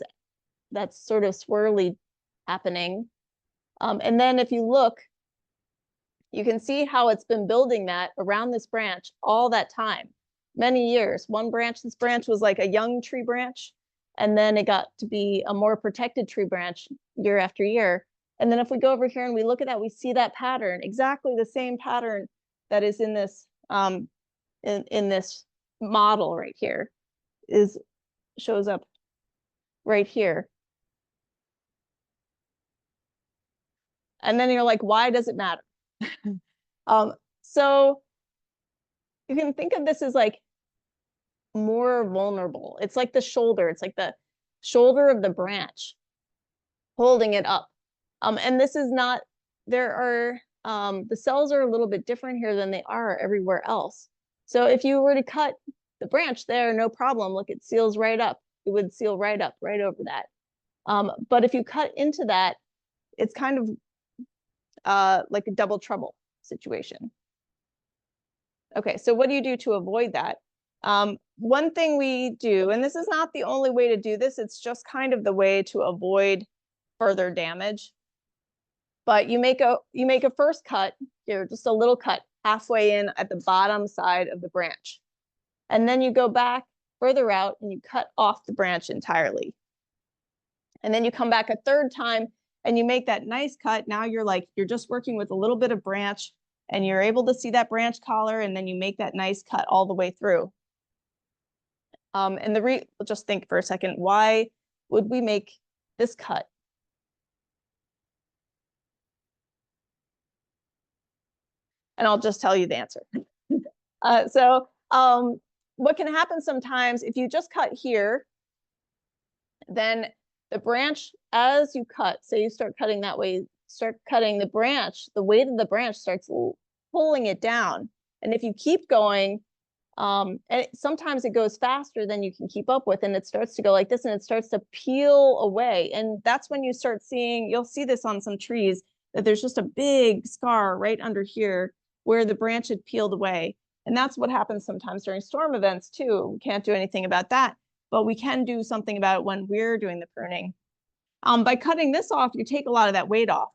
Speaker 1: that's sort of swirly happening. And then if you look, you can see how it's been building that around this branch all that time, many years. This branch was like a young tree branch, and then it got to be a more protected tree branch year after year. And then if we go over here and we look at that, we see that pattern, exactly the same pattern that is in this in this model right here, shows up right here. And then you're like, why does it matter? So you can think of this as like more vulnerable. It's like the shoulder. It's like the shoulder of the branch holding it up. And this is not, the cells are a little bit different here than they are everywhere else. So if you were to cut the branch there, no problem. Look, it seals right up. It would seal right up, right over that. But if you cut into that, it's kind of like a double trouble situation. Okay, so what do you do to avoid that? One thing we do, and this is not the only way to do this, it's just kind of the way to avoid further damage. But you make a first cut here, just a little cut halfway in at the bottom side of the branch. And then you go back further out and you cut off the branch entirely. And then you come back a third time and you make that nice cut. Now you're just working with a little bit of branch, and you're able to see that branch collar, and then you make that nice cut all the way through. And just think for a second, why would we make this cut? And I'll just tell you the answer. What can happen sometimes if you just cut here, then the branch, as you cut, say you start cutting that way, start cutting the branch, the weight of the branch starts pulling it down. And if you keep going, sometimes it goes faster than you can keep up with, and it starts to go like this, and it starts to peel away. And that's when you start seeing, you'll see this on some trees, that there's just a big scar right under here where the branch had peeled away. And that's what happens sometimes during storm events too. We can't do anything about that, but we can do something about it when we're doing the pruning. By cutting this off, you take a lot of that weight off.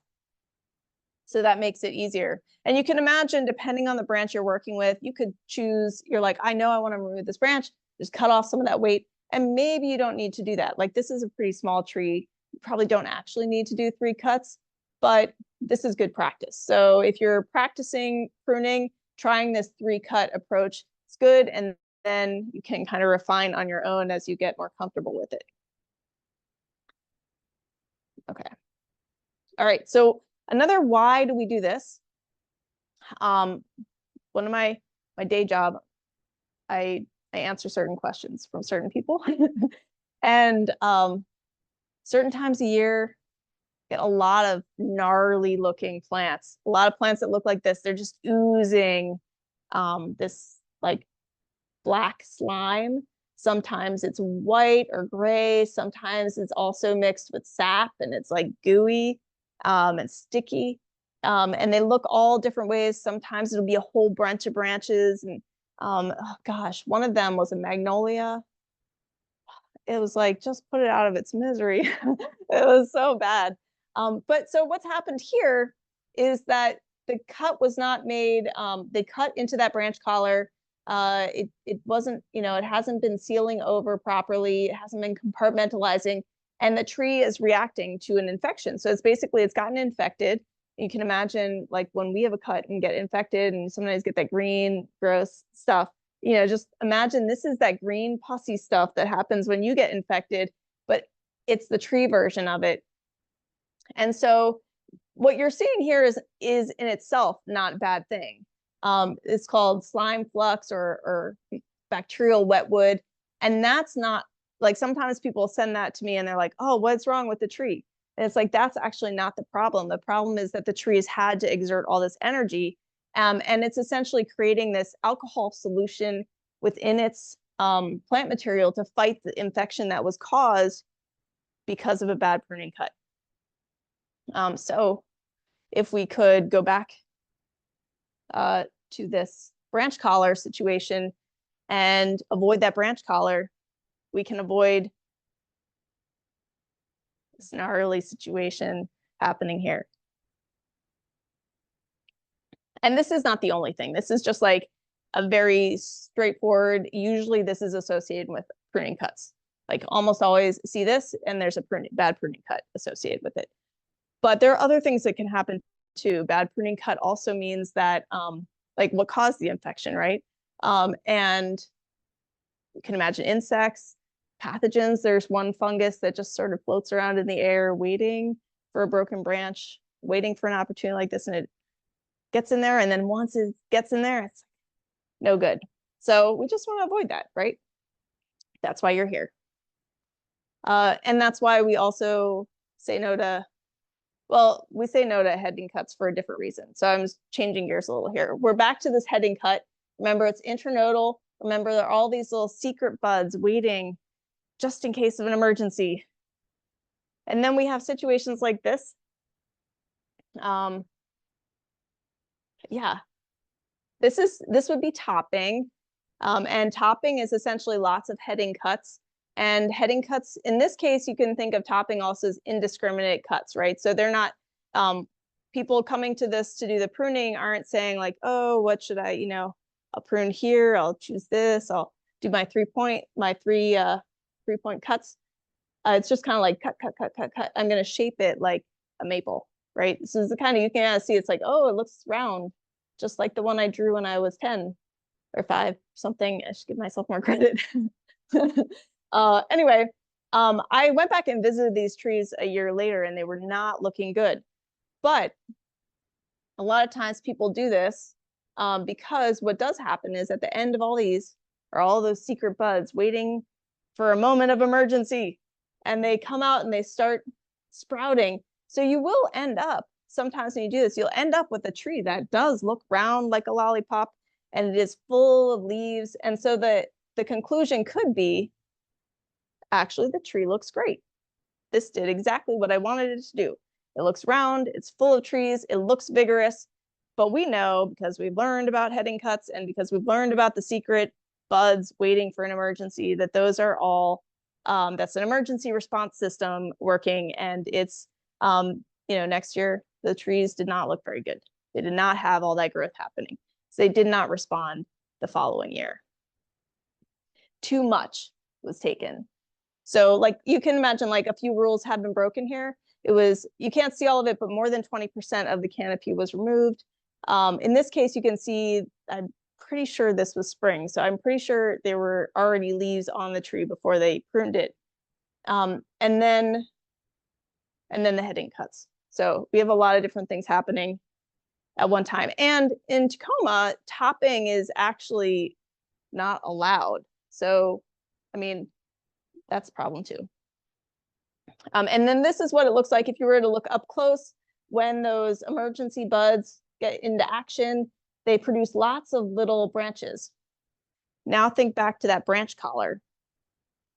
Speaker 1: So that makes it easier. And you can imagine, depending on the branch you're working with, you could choose, you're like, I know I want to remove this branch, just cut off some of that weight. And maybe you don't need to do that. Like, this is a pretty small tree. You probably don't actually need to do 3 cuts, but this is good practice. So if you're practicing pruning, trying this 3-cut approach, it's good. And then you can kind of refine on your own as you get more comfortable with it. Okay. All right. So another why do we do this? One of my day job, I answer certain questions from certain people. And certain times a year, get a lot of gnarly looking plants, a lot of plants that look like this. They're just oozing this like black slime. Sometimes it's white or gray. Sometimes it's also mixed with sap, and it's like gooey and sticky. And they look all different ways. Sometimes it'll be a whole bunch of branches. And oh gosh, one of them was a magnolia. It was like, just put it out of its misery. It was so bad. But so what's happened here is that the cut was not made, they cut into that branch collar, It wasn't, it hasn't been sealing over properly. It hasn't been compartmentalizing, and the tree is reacting to an infection. So it's gotten infected. You can imagine like when we have a cut and get infected and sometimes get that green, gross stuff, just imagine this is that green pussy stuff that happens when you get infected, but it's the tree version of it. And so what you're seeing here is in itself not a bad thing. It's called slime flux or bacterial wetwood. And that's not like, sometimes people send that to me and they're like, oh, what's wrong with the tree? And it's like, that's actually not the problem. The problem is that the tree has had to exert all this energy. And it's essentially creating this alcohol solution within its plant material to fight the infection that was caused because of a bad pruning cut. So if we could go back to this branch collar situation and avoid that branch collar, we can avoid this gnarly situation happening here. And this is not the only thing. This is just like a very straightforward, usually this is associated with pruning cuts. Like almost always see this and there's a bad pruning cut associated with it. But there are other things that can happen too. Bad pruning cut also means that like what caused the infection, right? And you can imagine insects, pathogens. There's one fungus that just sort of floats around in the air waiting for a broken branch, waiting for an opportunity like this, and it gets in there, and then once it gets in there, it's no good. So we just want to avoid that, right? That's why you're here. And that's why we also say no to, well, we say no to heading cuts for a different reason. So I'm just changing gears a little here. We're back to this heading cut. Remember, it's internodal. Remember, there are all these little secret buds waiting just in case of an emergency. And then we have situations like this. Yeah, this would be topping. And topping is essentially lots of heading cuts. And heading cuts, in this case, you can think of topping also as indiscriminate cuts, right? So they're not, people coming to this to do the pruning aren't saying like, oh, what should I, I'll prune here, I'll choose this, I'll do my three-point cuts. It's just kind of like cut, cut, cut, cut, cut. I'm gonna shape it like a maple, right? This is the kind of, you can see it's like, oh, it looks round, just like the one I drew when I was 10 or 5, something. I should give myself more credit. Anyway, I went back and visited these trees a year later and they were not looking good. But a lot of times people do this because what does happen is at the end of all these are all those secret buds waiting for a moment of emergency, and they come out and they start sprouting. So you will end up, sometimes when you do this, you'll end up with a tree that does look round like a lollipop and it is full of leaves. And so the conclusion could be, actually, the tree looks great. This did exactly what I wanted it to do. It looks round, it's full of trees, it looks vigorous, but we know, because we've learned about heading cuts and because we've learned about the secret buds waiting for an emergency, that those are all, that's an emergency response system working. And it's, next year, the trees did not look very good. They did not have all that growth happening. So they did not respond the following year. Too much was taken. So like you can imagine, like a few rules have been broken here. It was, you can't see all of it, but more than 20% of the canopy was removed. In this case, you can see, I'm pretty sure this was spring. So I'm pretty sure there were already leaves on the tree before they pruned it. And then the heading cuts. So we have a lot of different things happening at one time. And in Tacoma, topping is actually not allowed. So, I mean, that's a problem too. And then this is what it looks like if you were to look up close. When those emergency buds get into action, they produce lots of little branches. Now think back to that branch collar,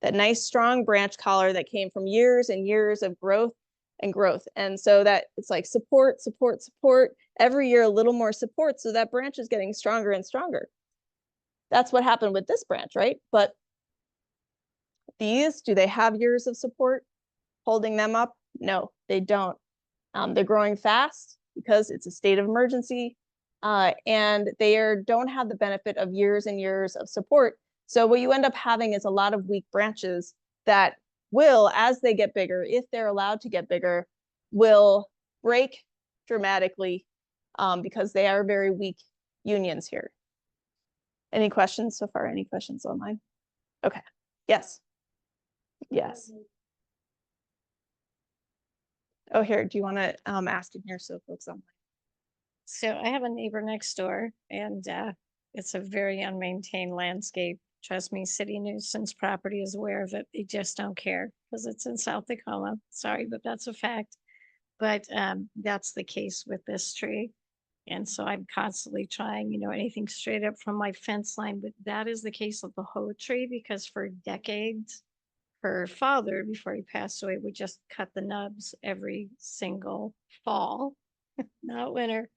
Speaker 1: that nice strong branch collar that came from years and years of growth and growth. And so that it's like support, support, support, every year a little more support, so that branch is getting stronger and stronger. That's what happened with this branch, right? But these, do they have years of support holding them up? No, they don't. They're growing fast because it's a state of emergency. and don't have the benefit of years and years of support. So what you end up having is a lot of weak branches that will, as they get bigger, if they're allowed to get bigger, will break dramatically because they are very weak unions here. Any questions so far? Any questions online? Okay. Yes. Yes. Oh, here, do you want to ask in here so folks online?
Speaker 2: So I have a neighbor next door, and it's a very unmaintained landscape. Trust me, city nuisance property is aware of it. They just don't care because it's in South Tacoma. Sorry, but that's a fact. But that's the case with this tree. And so I'm constantly trying, anything straight up from my fence line. But that is the case of the whole tree because for decades, her father, before he passed away, would just cut the nubs every single fall, not winter.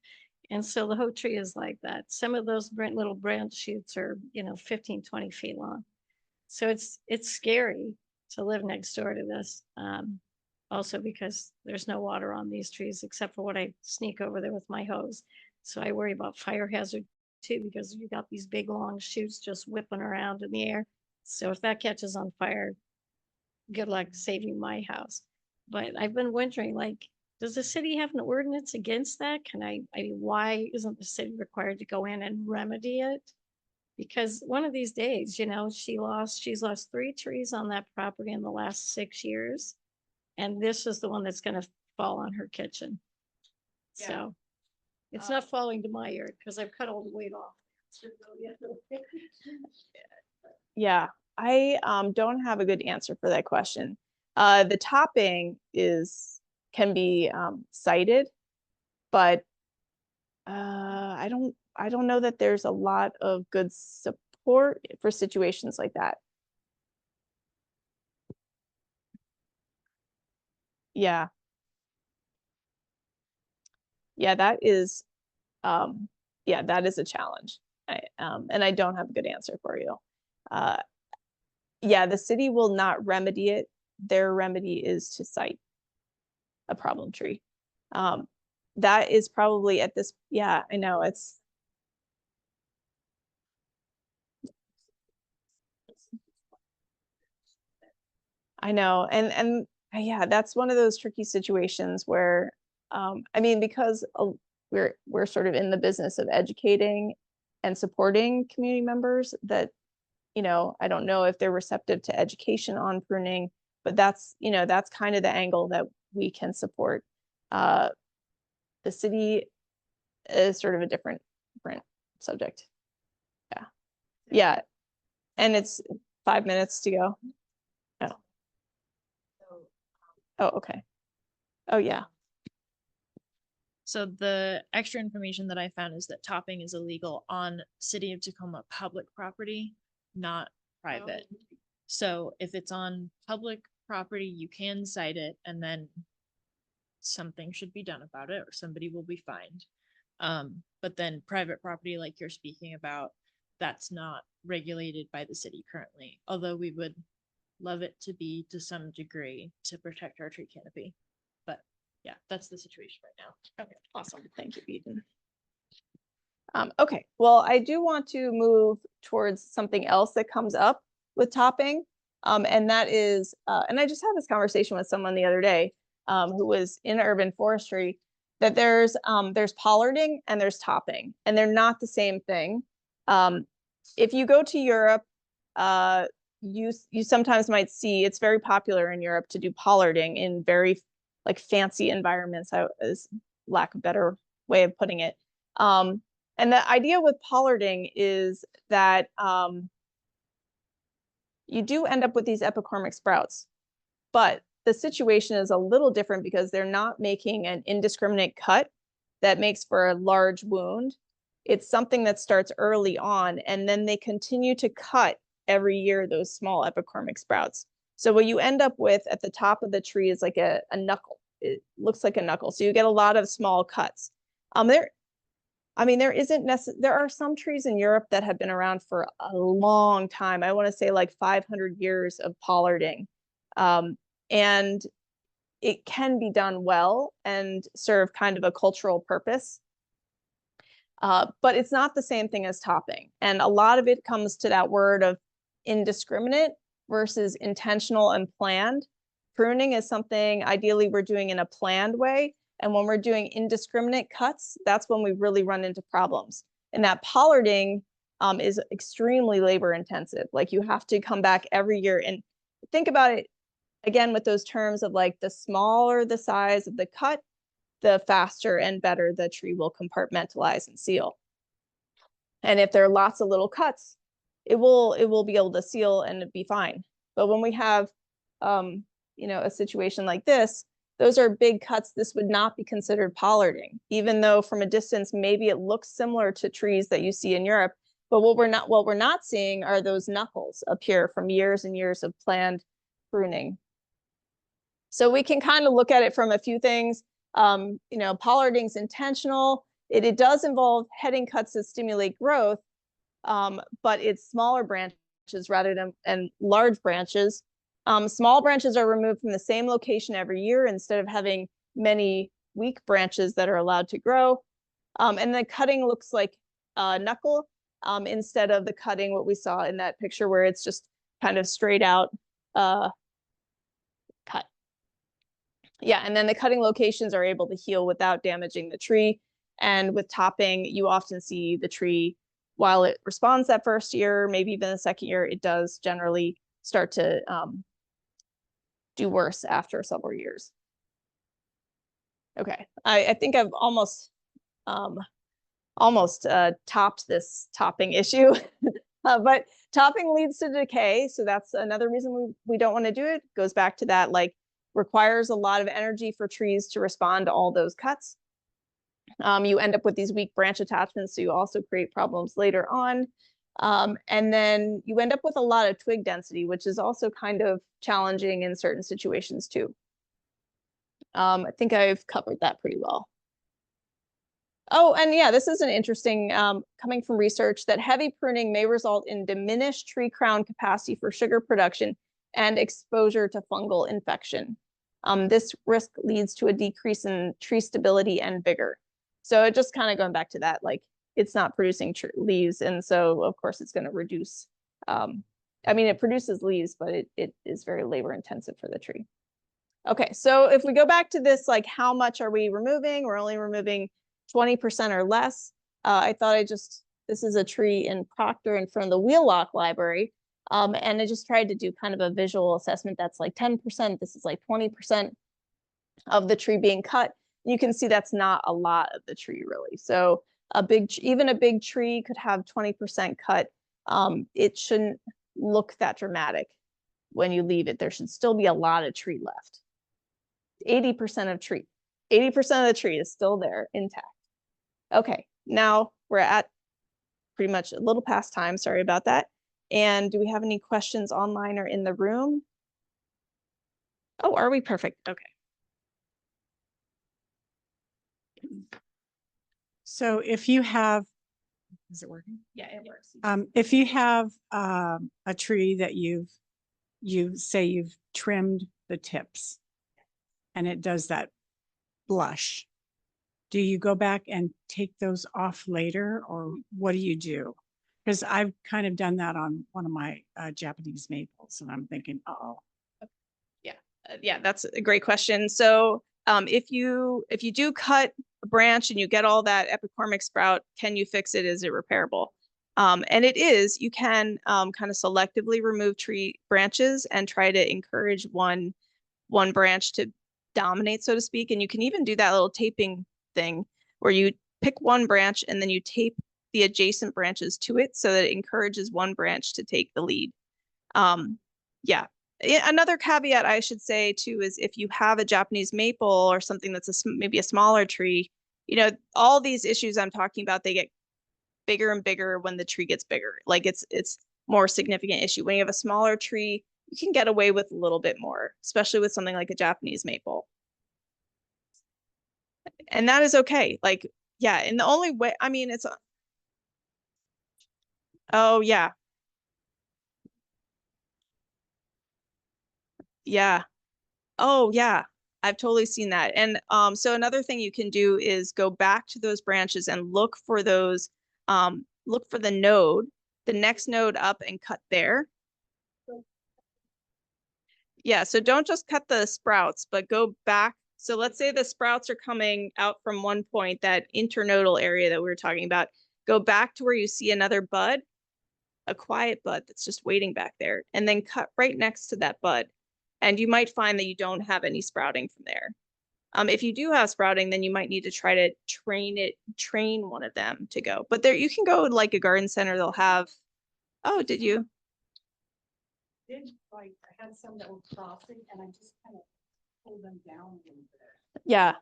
Speaker 2: And so the whole tree is like that. Some of those little branch shoots are, 15, 20 feet long. So it's scary to live next door to this. Also because there's no water on these trees except for what I sneak over there with my hose. So I worry about fire hazard too, because you got these big long shoots just whipping around in the air. So if that catches on fire, good luck saving my house. But I've been wondering, like, does the city have an ordinance against that? I mean, why isn't the city required to go in and remedy it? Because one of these days, she's lost 3 trees on that property in the last 6 years. And this is the one that's gonna fall on her kitchen.
Speaker 1: Yeah.
Speaker 2: So it's not falling to my yard because I've cut all the weight off.
Speaker 1: Yeah, I don't have a good answer for that question. The topping can be cited, but I don't know that there's a lot of good support for situations like that. Yeah. Yeah, that is a challenge. And I don't have a good answer for you. Yeah, the city will not remedy it. Their remedy is to cite a problem tree. That is probably at this, yeah, I know I know. And yeah, that's one of those tricky situations where, I mean, because we're sort of in the business of educating and supporting community members that, I don't know if they're receptive to education on pruning, but that's kind of the angle that we can support. The city is sort of a different subject. Yeah. Yeah. And it's 5 minutes to go. Oh. Oh, okay. Oh, yeah.
Speaker 4: So the extra information that I found is that topping is illegal on City of Tacoma public property, not private. So if it's on public property, you can cite it and then something should be done about it or somebody will be fined. But then private property, like you're speaking about, that's not regulated by the city currently, although we would love it to be to some degree to protect our tree canopy. But yeah, that's the situation right now.
Speaker 1: Okay, awesome. Thank you, Eden. Okay, well, I do want to move towards something else that comes up with topping. And that is, and I just had this conversation with someone the other day who was in urban forestry, that there's pollarding and there's topping, and they're not the same thing. If you go to Europe, you sometimes might see it's very popular in Europe to do pollarding in very like fancy environments, is lack of better way of putting it. And the idea with pollarding is that you do end up with these epicormic sprouts, but the situation is a little different because they're not making an indiscriminate cut that makes for a large wound. It's something that starts early on, and then they continue to cut every year those small epicormic sprouts. So what you end up with at the top of the tree is like a knuckle. It looks like a knuckle. So you get a lot of small cuts. There are some trees in Europe that have been around for a long time. I want to say like 500 years of pollarding. And it can be done well and serve kind of a cultural purpose. But it's not the same thing as topping. And a lot of it comes to that word of indiscriminate versus intentional and planned. Pruning is something ideally we're doing in a planned way. And when we're doing indiscriminate cuts, that's when we really run into problems. And that pollarding is extremely labor intensive. Like you have to come back every year and think about it again with those terms of like the smaller the size of the cut, the faster and better the tree will compartmentalize and seal. And if there are lots of little cuts, it will be able to seal and be fine. But when we have a situation like this, those are big cuts. This would not be considered pollarding, even though from a distance maybe it looks similar to trees that you see in Europe. But what we're not seeing are those knuckles appear from years and years of planned pruning. So we can kind of look at it from a few things. Pollarding is intentional. It does involve heading cuts that stimulate growth, but it's smaller branches rather than large branches. Small branches are removed from the same location every year instead of having many weak branches that are allowed to grow. And the cutting looks like a knuckle instead of the cutting what we saw in that picture where it's just kind of straight out cut. Yeah, and then the cutting locations are able to heal without damaging the tree. And with topping, you often see the tree, while it responds that first year, maybe even the second year, it does generally start to do worse after several years. Okay, I think I've almost topped this topping issue, but topping leads to decay. So that's another reason we don't want to do it. Goes back to that, like, requires a lot of energy for trees to respond to all those cuts. You end up with these weak branch attachments, so you also create problems later on. And then you end up with a lot of twig density, which is also kind of challenging in certain situations too. I think I've covered that pretty well. Oh, and yeah, this is an interesting, coming from research, that heavy pruning may result in diminished tree crown capacity for sugar production and exposure to fungal infection. This risk leads to a decrease in tree stability and vigor. So it just kind of going back to that, like it's not producing leaves. And so of course it's going to reduce, I mean, it produces leaves, but it is very labor intensive for the tree. Okay, so if we go back to this, like how much are we removing? We're only removing 20% or less. I thought this is a tree in Proctor in front of the Wheelock Library. And I just tried to do kind of a visual assessment that's like 10%. This is like 20% of the tree being cut. You can see that's not a lot of the tree really. So even a big tree could have 20% cut. It shouldn't look that dramatic when you leave it. There should still be a lot of tree left. 80% of the tree is still there intact. Okay, now we're at pretty much a little past time. Sorry about that. And do we have any questions online or in the room? Oh, are we perfect? Okay.
Speaker 5: So if you have, is it working?
Speaker 1: Yeah, it works.
Speaker 5: If you have a tree that you've trimmed the tips and it does that blush, do you go back and take those off later, or what do you do? Because I've kind of done that on one of my Japanese maples, and I'm thinking, uh-oh.
Speaker 1: Yeah, that's a great question. So if you do cut a branch and you get all that epicormic sprout, can you fix it? Is it repairable? And it is. You can kind of selectively remove tree branches and try to encourage one branch to dominate, so to speak. And you can even do that little taping thing where you pick one branch and then you tape the adjacent branches to it so that it encourages one branch to take the lead. Yeah. Another caveat I should say too is if you have a Japanese maple or something that's maybe a smaller tree, all these issues I'm talking about, they get bigger and bigger when the tree gets bigger. Like it's more significant issue. When you have a smaller tree, you can get away with a little bit more, especially with something like a Japanese maple. And that is okay. Like, yeah, and the only way, I mean, oh yeah. Yeah. Oh yeah. I've totally seen that. And so another thing you can do is go back to those branches and look for those, look for the node, the next node up and cut there. Yeah, so don't just cut the sprouts, but go back. So let's say the sprouts are coming out from one point, that internodal area that we were talking about. Go back to where you see another bud, a quiet bud that's just waiting back there, and then cut right next to that bud. And you might find that you don't have any sprouting from there. If you do have sprouting, then you might need to try to train one of them to go. But there, you can go like a garden center, they'll have, oh, did you?
Speaker 5: Did like, I had some that were crossing and I just kind of pulled them down a little bit.
Speaker 1: Yeah,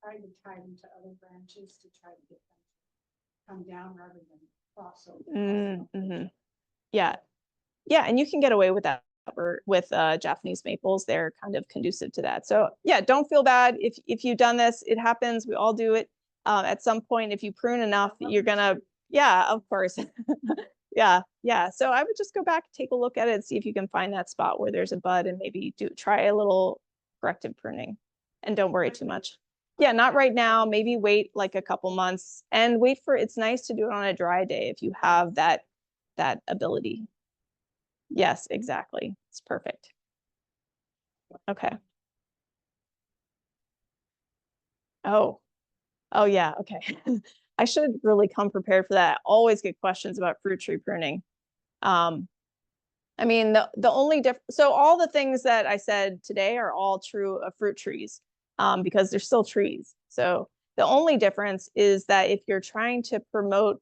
Speaker 5: Tried to tie them to other branches to try to get them to come down rather than cross over.
Speaker 1: yeah. Yeah, and you can get away with that with Japanese maples. They're kind of conducive to that. So yeah, don't feel bad if you've done this. It happens. We all do it. At some point, if you prune enough, you're gonna, yeah, of course. Yeah. So I would just go back, take a look at it, see if you can find that spot where there's a bud, and maybe try a little corrective pruning, and don't worry too much. Yeah, not right now. Maybe wait like a couple months and wait for, it's nice to do it on a dry day if you have that ability. Yes, exactly. It's perfect. Okay. Oh yeah. Okay. I should really come prepared for that. I always get questions about fruit tree pruning. I mean, the only so all the things that I said today are all true of fruit trees, because they're still trees. So the only difference is that if you're trying to promote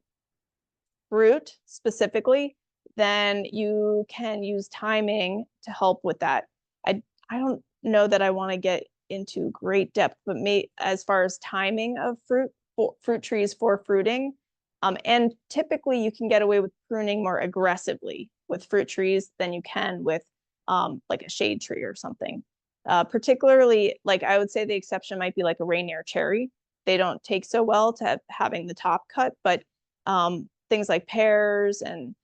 Speaker 1: fruit specifically, then you can use timing to help with that. I don't know that I want to get into great depth, but as far as timing of fruit trees for fruiting, and typically you can get away with pruning more aggressively with fruit trees than you can with like a shade tree or something. Particularly, like I would say the exception might be like a Rainier cherry. They don't take so well to having the top cut, but things like pears and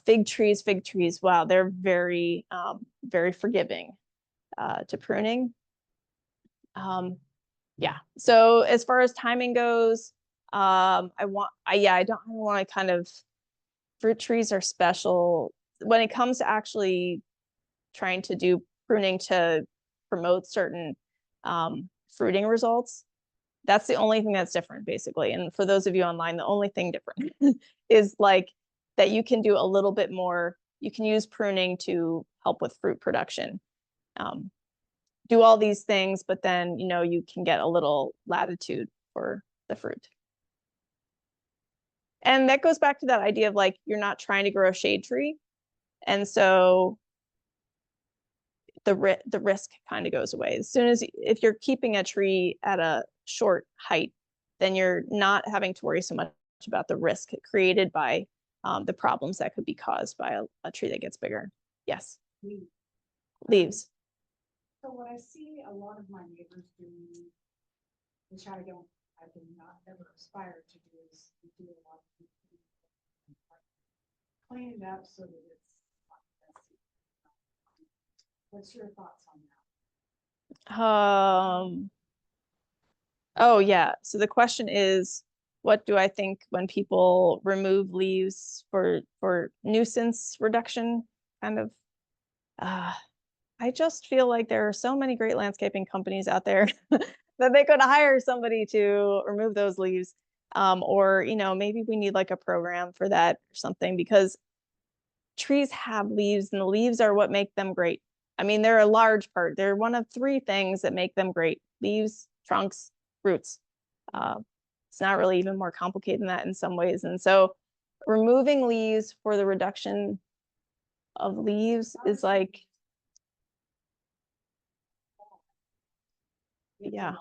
Speaker 1: fig trees, wow, they're very, very forgiving to pruning. Yeah, so as far as timing goes, I don't want to kind of, fruit trees are special when it comes to actually trying to do pruning to promote certain fruiting results. That's the only thing that's different, basically. And for those of you online, the only thing different is like that you can do a little bit more. You can use pruning to help with fruit production. Do all these things, but then, you can get a little latitude for the fruit. And that goes back to that idea of like, you're not trying to grow a shade tree. And so the risk kind of goes away. As soon as, if you're keeping a tree at a short height, then you're not having to worry so much about the risk created by the problems that could be caused by a tree that gets bigger. Yes. Leaves.
Speaker 5: So what I see a lot of my neighbors do, which I do not ever aspire to do, is do a lot of clean it up so that it's not messy. What's your thoughts on that?
Speaker 1: Oh yeah. So the question is, what do I think when people remove leaves for nuisance reduction? Kind of. I just feel like there are so many great landscaping companies out there that they could hire somebody to remove those leaves. Or, maybe we need like a program for that or something, because trees have leaves and the leaves are what make them great. I mean, they're a large part. They're one of three things that make them great: leaves, trunks, roots. It's not really even more complicated than that in some ways. And so removing leaves for the reduction of leaves is like, yeah.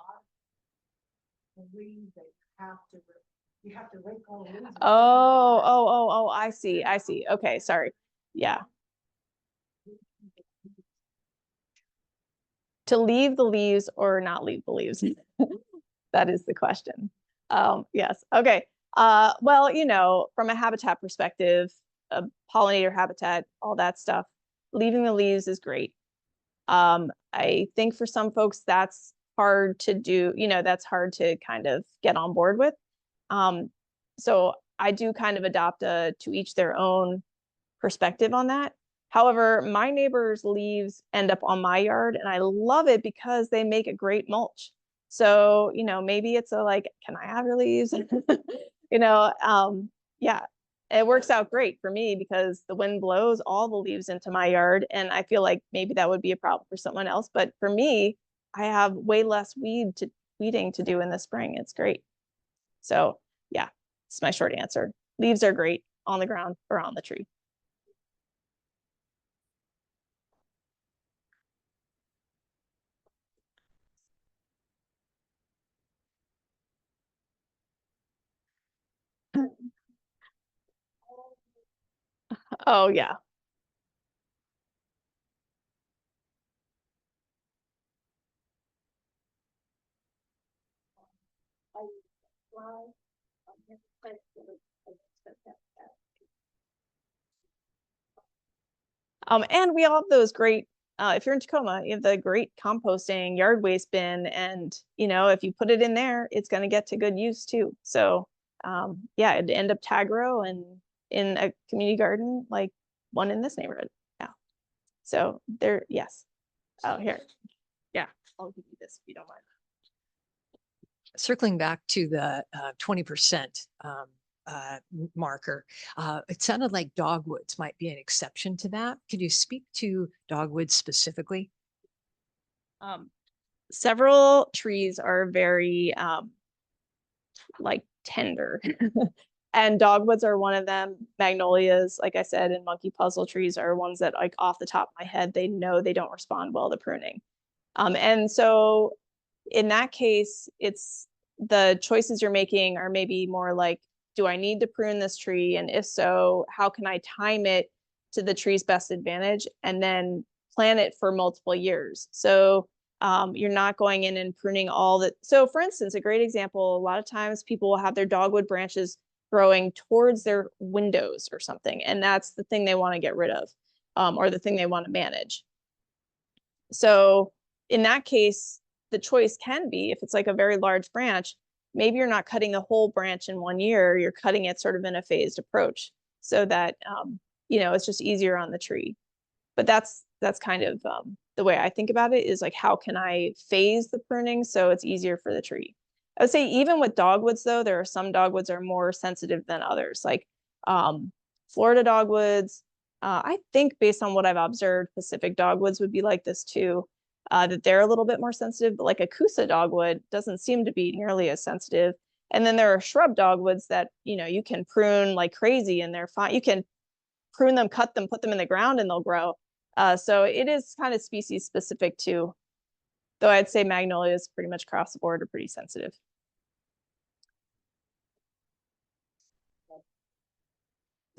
Speaker 1: You have to rake all the leaves. Oh, I see. Okay, sorry. Yeah. To leave the leaves or not leave the leaves? That is the question. Yes. Okay. Well, from a habitat perspective, a pollinator habitat, all that stuff, leaving the leaves is great. I think for some folks that's hard to do, that's hard to kind of get on board with. So I do kind of adopt a to each their own perspective on that. However, my neighbor's leaves end up on my yard and I love it because they make a great mulch. So, maybe it's a like, can I have your leaves? Yeah, it works out great for me because the wind blows all the leaves into my yard. And I feel like maybe that would be a problem for someone else. But for me, I have way less weeding to do in the spring. It's great. So yeah, it's my short answer. Leaves are great on the ground or on the tree. Oh yeah. And we all have those great, if you're in Tacoma, you have the great composting yard waste bin. And, if you put it in there, it's going to get to good use too. So, yeah, it'd end up tag row and in a community garden, like one in this neighborhood. Yeah. So there, yes. Oh, here. Yeah, I'll give you this if you don't mind.
Speaker 6: Circling back to the 20% marker, it sounded like dogwoods might be an exception to that. Could you speak to dogwoods specifically?
Speaker 1: Several trees are very like tender. And dogwoods are one of them. Magnolias, like I said, and monkey puzzle trees are ones that, like, off the top of my head, they know they don't respond well to pruning. And so in that case, it's the choices you're making are maybe more like, do I need to prune this tree? And if so, how can I time it to the tree's best advantage and then plan it for multiple years? So you're not going in and pruning all that. So for instance, a great example, a lot of times people will have their dogwood branches growing towards their windows or something. And that's the thing they want to get rid of, or the thing they want to manage. So in that case, the choice can be, if it's like a very large branch, maybe you're not cutting the whole branch in 1 year, you're cutting it sort of in a phased approach so that, it's just easier on the tree. But that's kind of the way I think about it, is like, how can I phase the pruning so it's easier for the tree? I would say even with dogwoods though, there are some dogwoods are more sensitive than others, like Florida dogwoods. I think based on what I've observed, Pacific dogwoods would be like this too, that they're a little bit more sensitive, but like a Coosa dogwood doesn't seem to be nearly as sensitive. And then there are shrub dogwoods that, you can prune like crazy and they're fine. You can prune them, cut them, put them in the ground and they'll grow. So it is kind of species specific too, though I'd say magnolias pretty much across the board are pretty sensitive.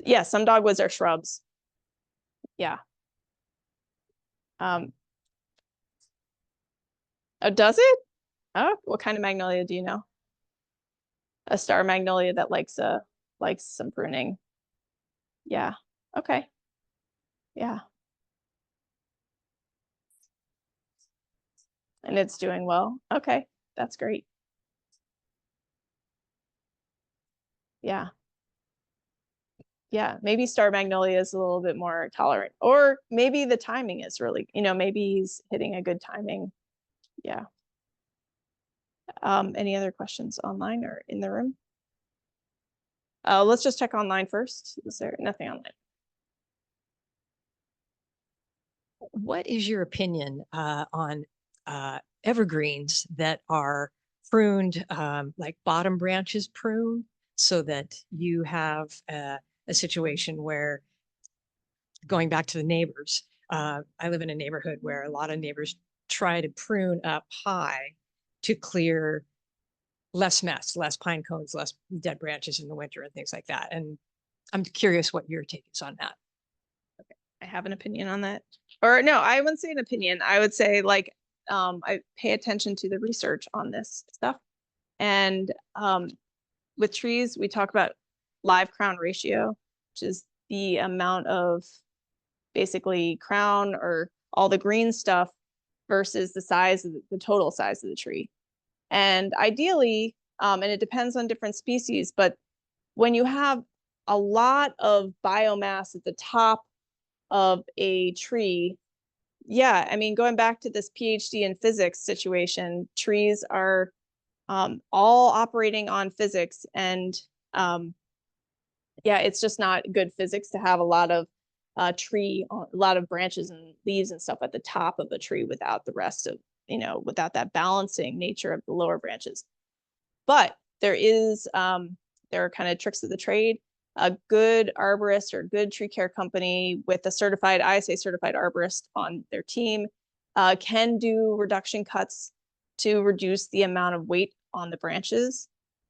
Speaker 1: Yeah, some dogwoods are shrubs. Yeah. Oh, does it? Oh, what kind of magnolia do you know? A star magnolia that likes some pruning. Yeah. Okay. Yeah. And it's doing well. Okay. That's great. Yeah. Yeah. Maybe star magnolia is a little bit more tolerant, or maybe the timing is really, maybe he's hitting a good timing. Yeah. Any other questions online or in the room? Let's just check online first. Is there nothing online?
Speaker 6: What is your opinion on evergreens that are pruned, like bottom branches pruned, so that you have a situation where, going back to the neighbors, I live in a neighborhood where a lot of neighbors try to prune up high to clear less mess, less pine cones, less dead branches in the winter and things like that. And I'm curious what your take is on that.
Speaker 1: I have an opinion on that. Or no, I wouldn't say an opinion. I would say like, I pay attention to the research on this stuff. And with trees, we talk about live crown ratio, which is the amount of basically crown or all the green stuff versus the size of the total size of the tree. And ideally, and it depends on different species, but when you have a lot of biomass at the top of a tree, yeah, I mean, going back to this PhD in physics situation, trees are all operating on physics, and yeah, it's just not good physics to have a lot of a lot of branches and leaves and stuff at the top of a tree without the rest of, without that balancing nature of the lower branches. But there are kind of tricks of the trade. A good arborist or good tree care company with a certified ISA certified arborist on their team can do reduction cuts to reduce the amount of weight on the branches.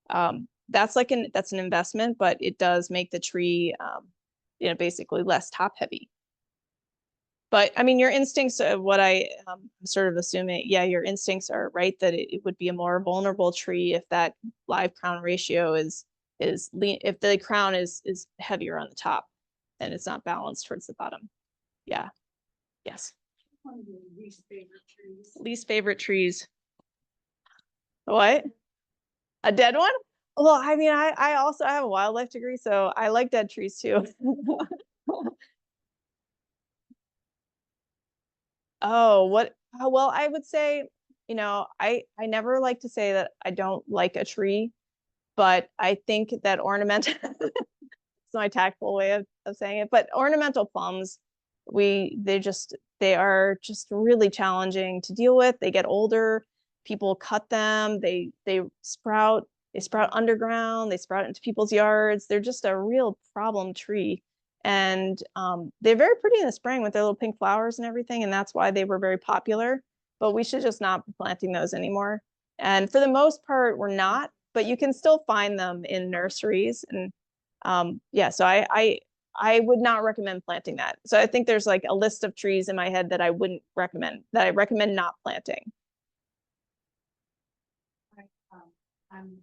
Speaker 1: That's an investment, but it does make the tree, basically less top heavy. But I mean, your instincts of what I'm sort of assuming, yeah, your instincts are right that it would be a more vulnerable tree if that live crown ratio is lean, if the crown is heavier on the top, then it's not balanced towards the bottom. Yeah. Yes.
Speaker 3: One of your least favorite trees.
Speaker 1: Least favorite trees. What? A dead one? Well, I mean, I also have a wildlife degree, so I like dead trees too. Oh, well, I would say, I never like to say that I don't like a tree, but I think that ornamental, it's my tactful way of saying it, but ornamental plums, they are just really challenging to deal with. They get older, people cut them, they sprout underground, they sprout into people's yards. They're just a real problem tree. And they're very pretty in the spring with their little pink flowers and everything, and that's why they were very popular. But we should just not be planting those anymore. And for the most part, we're not, but you can still find them in nurseries. And yeah, so I would not recommend planting that. So I think there's like a list of trees in my head that I wouldn't recommend, that I recommend not planting.
Speaker 3: I'm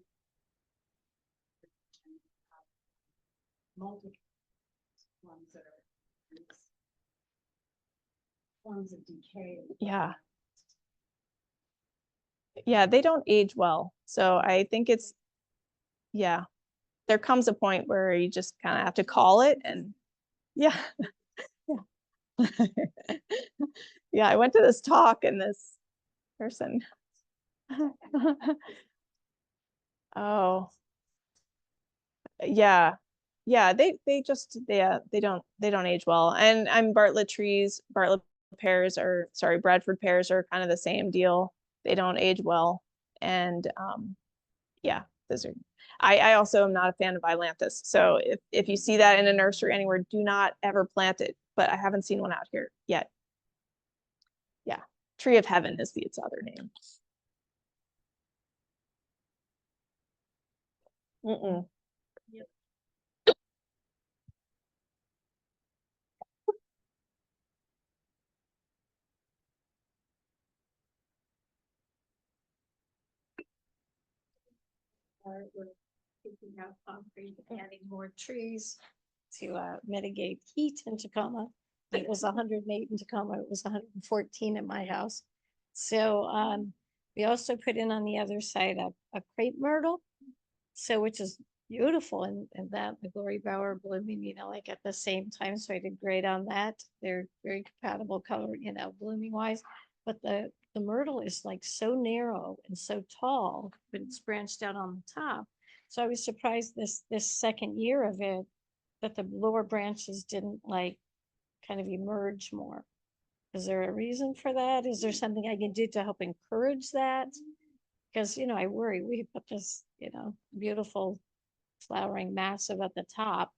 Speaker 3: multiple ones that are forms of decay.
Speaker 1: Yeah. Yeah, they don't age well. So I think yeah, there comes a point where you just kind of have to call it. And yeah. Yeah. Yeah, I went to this talk and this person. Oh, yeah. Yeah, they don't age well. And I'm Bartlett pears are, sorry, Bradford pears are kind of the same deal. They don't age well. And yeah, those are, I also am not a fan of ailanthus. So if you see that in a nursery anywhere, do not ever plant it. But I haven't seen one out here yet. Yeah, tree of heaven is its other name. Mm-mm.
Speaker 2: We're taking out concrete, adding more trees to mitigate heat in Tacoma. It was 108 in Tacoma. It was 114 at my house. So we also put in on the other side a crepe myrtle, so which is beautiful, and that the glory bower blooming, like at the same time. So I did great on that. They're very compatible color, blooming wise. But the myrtle is like so narrow and so tall, but it's branched out on the top. So I was surprised this second year of it that the lower branches didn't kind of emerge more. Is there a reason for that? Is there something I can do to help encourage that? Because, I worry we put this, beautiful flowering massive at the top,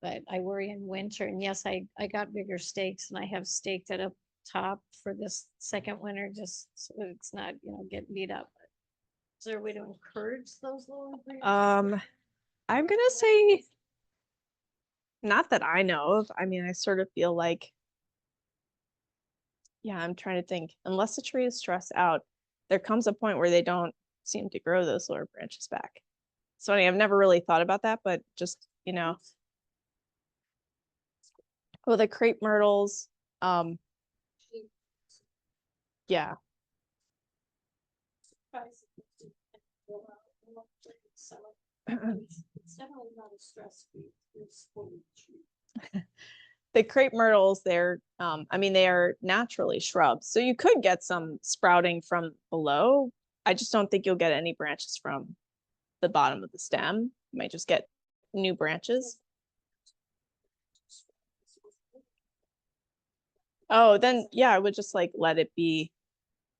Speaker 2: but I worry in winter. And yes, I got bigger stakes, and I have staked it up top for this second winter, just so that it's not, getting beat up. Is there a way to encourage those lower branches?
Speaker 1: I'm gonna say not that I know of. I mean, I sort of feel like, yeah, I'm trying to think. Unless the tree is stressed out, there comes a point where they don't seem to grow those lower branches back. So I've never really thought about that, but just, well, the crepe myrtles, Yeah.
Speaker 2: It's definitely not a stress free. It's full of tree.
Speaker 1: The crepe myrtles, I mean, they are naturally shrubs. So you could get some sprouting from below. I just don't think you'll get any branches from the bottom of the stem. You might just get new branches. Oh, then yeah, I would just like let it be.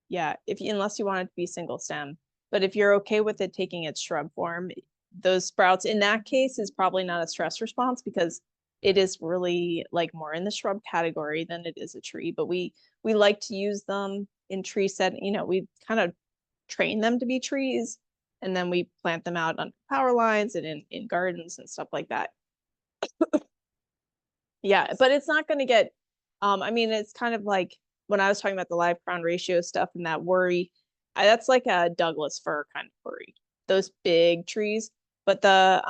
Speaker 1: Yeah, unless you want it to be single stem. But if you're okay with it taking its shrub form, those sprouts in that case is probably not a stress response because it is really like more in the shrub category than it is a tree. But we like to use them in tree setting. We kind of train them to be trees, and then we plant them out on power lines and in gardens and stuff like that. Yeah, but it's not going to get, I mean, it's kind of like when I was talking about the live crown ratio stuff and that worry, that's like a Douglas fir kind of worry, those big trees, but the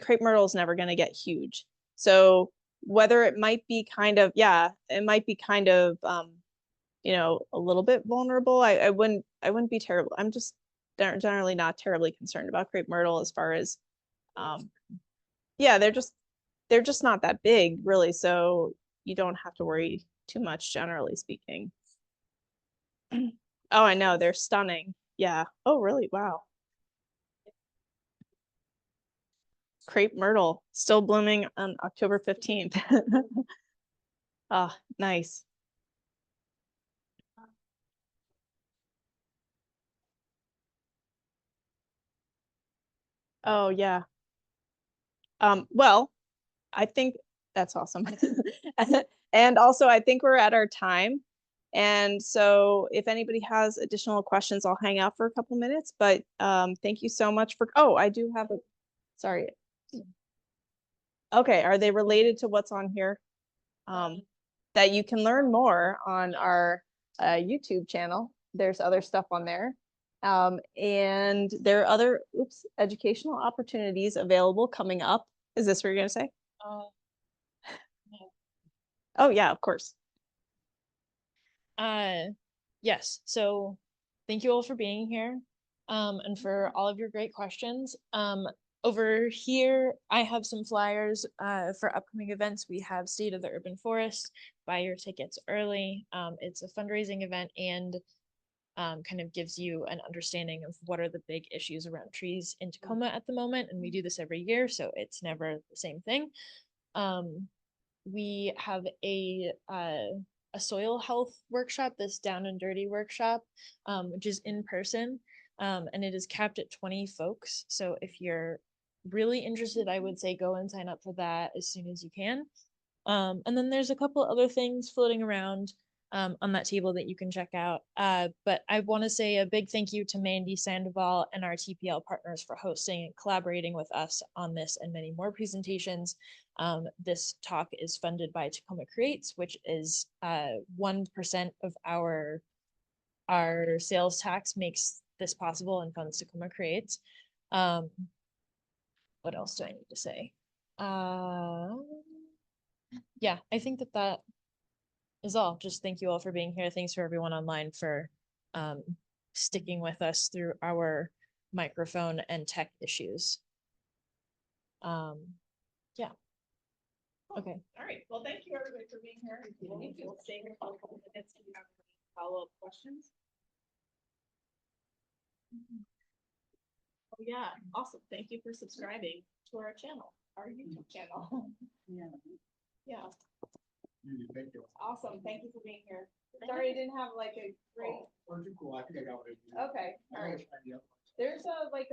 Speaker 1: crepe myrtle is never going to get huge. So whether it might be kind of, yeah, it might be kind of, a little bit vulnerable. I wouldn't be terrible. I'm just generally not terribly concerned about crepe myrtle as far as, yeah, they're just not that big, really. So you don't have to worry too much, generally speaking. Oh, I know, they're stunning. Yeah. Oh, really? Wow. Crepe myrtle still blooming on October 15th. Ah, nice. Oh, yeah. Well, I think that's awesome. And also, I think we're at our time. And so if anybody has additional questions, I'll hang out for a couple minutes. But thank you so much oh, I do have sorry. Okay, are they related to what's on here? That you can learn more on our YouTube channel. There's other stuff on there. And there are other educational opportunities available coming up. Is this what you're gonna say? Oh yeah, of course.
Speaker 4: Yes, so thank you all for being here, and for all of your great questions. Over here, I have some flyers for upcoming events. We have State of the Urban Forest, buy your tickets early. It's a fundraising event and kind of gives you an understanding of what are the big issues around trees in Tacoma at the moment. And we do this every year, so it's never the same thing. We have a soil health workshop, this down and dirty workshop, which is in person, and it is capped at 20 folks. So if you're really interested, I would say go and sign up for that as soon as you can. And then there's a couple other things floating around on that table that you can check out. But I want to say a big thank you to Mandy Sandoval and our TPL partners for hosting and collaborating with us on this and many more presentations. This talk is funded by Tacoma Creates, which is 1% of our sales tax makes this possible and funds Tacoma Creates. What else do I need to say? Yeah, I think that is all. Just thank you all for being here. Thanks for everyone online for sticking with us through our microphone and tech issues. Yeah. Okay.
Speaker 1: All right. Well, thank you everybody for being here. Thank you. Stay here for a couple minutes if you have any follow-up questions. Oh yeah, awesome. Thank you for subscribing to our channel, our YouTube channel.
Speaker 5: Yeah.
Speaker 1: Yeah. Awesome. Thank you for being here. Sorry I didn't have like a great.
Speaker 7: Cool. I think I got what I do.
Speaker 1: Okay. All right. There's a like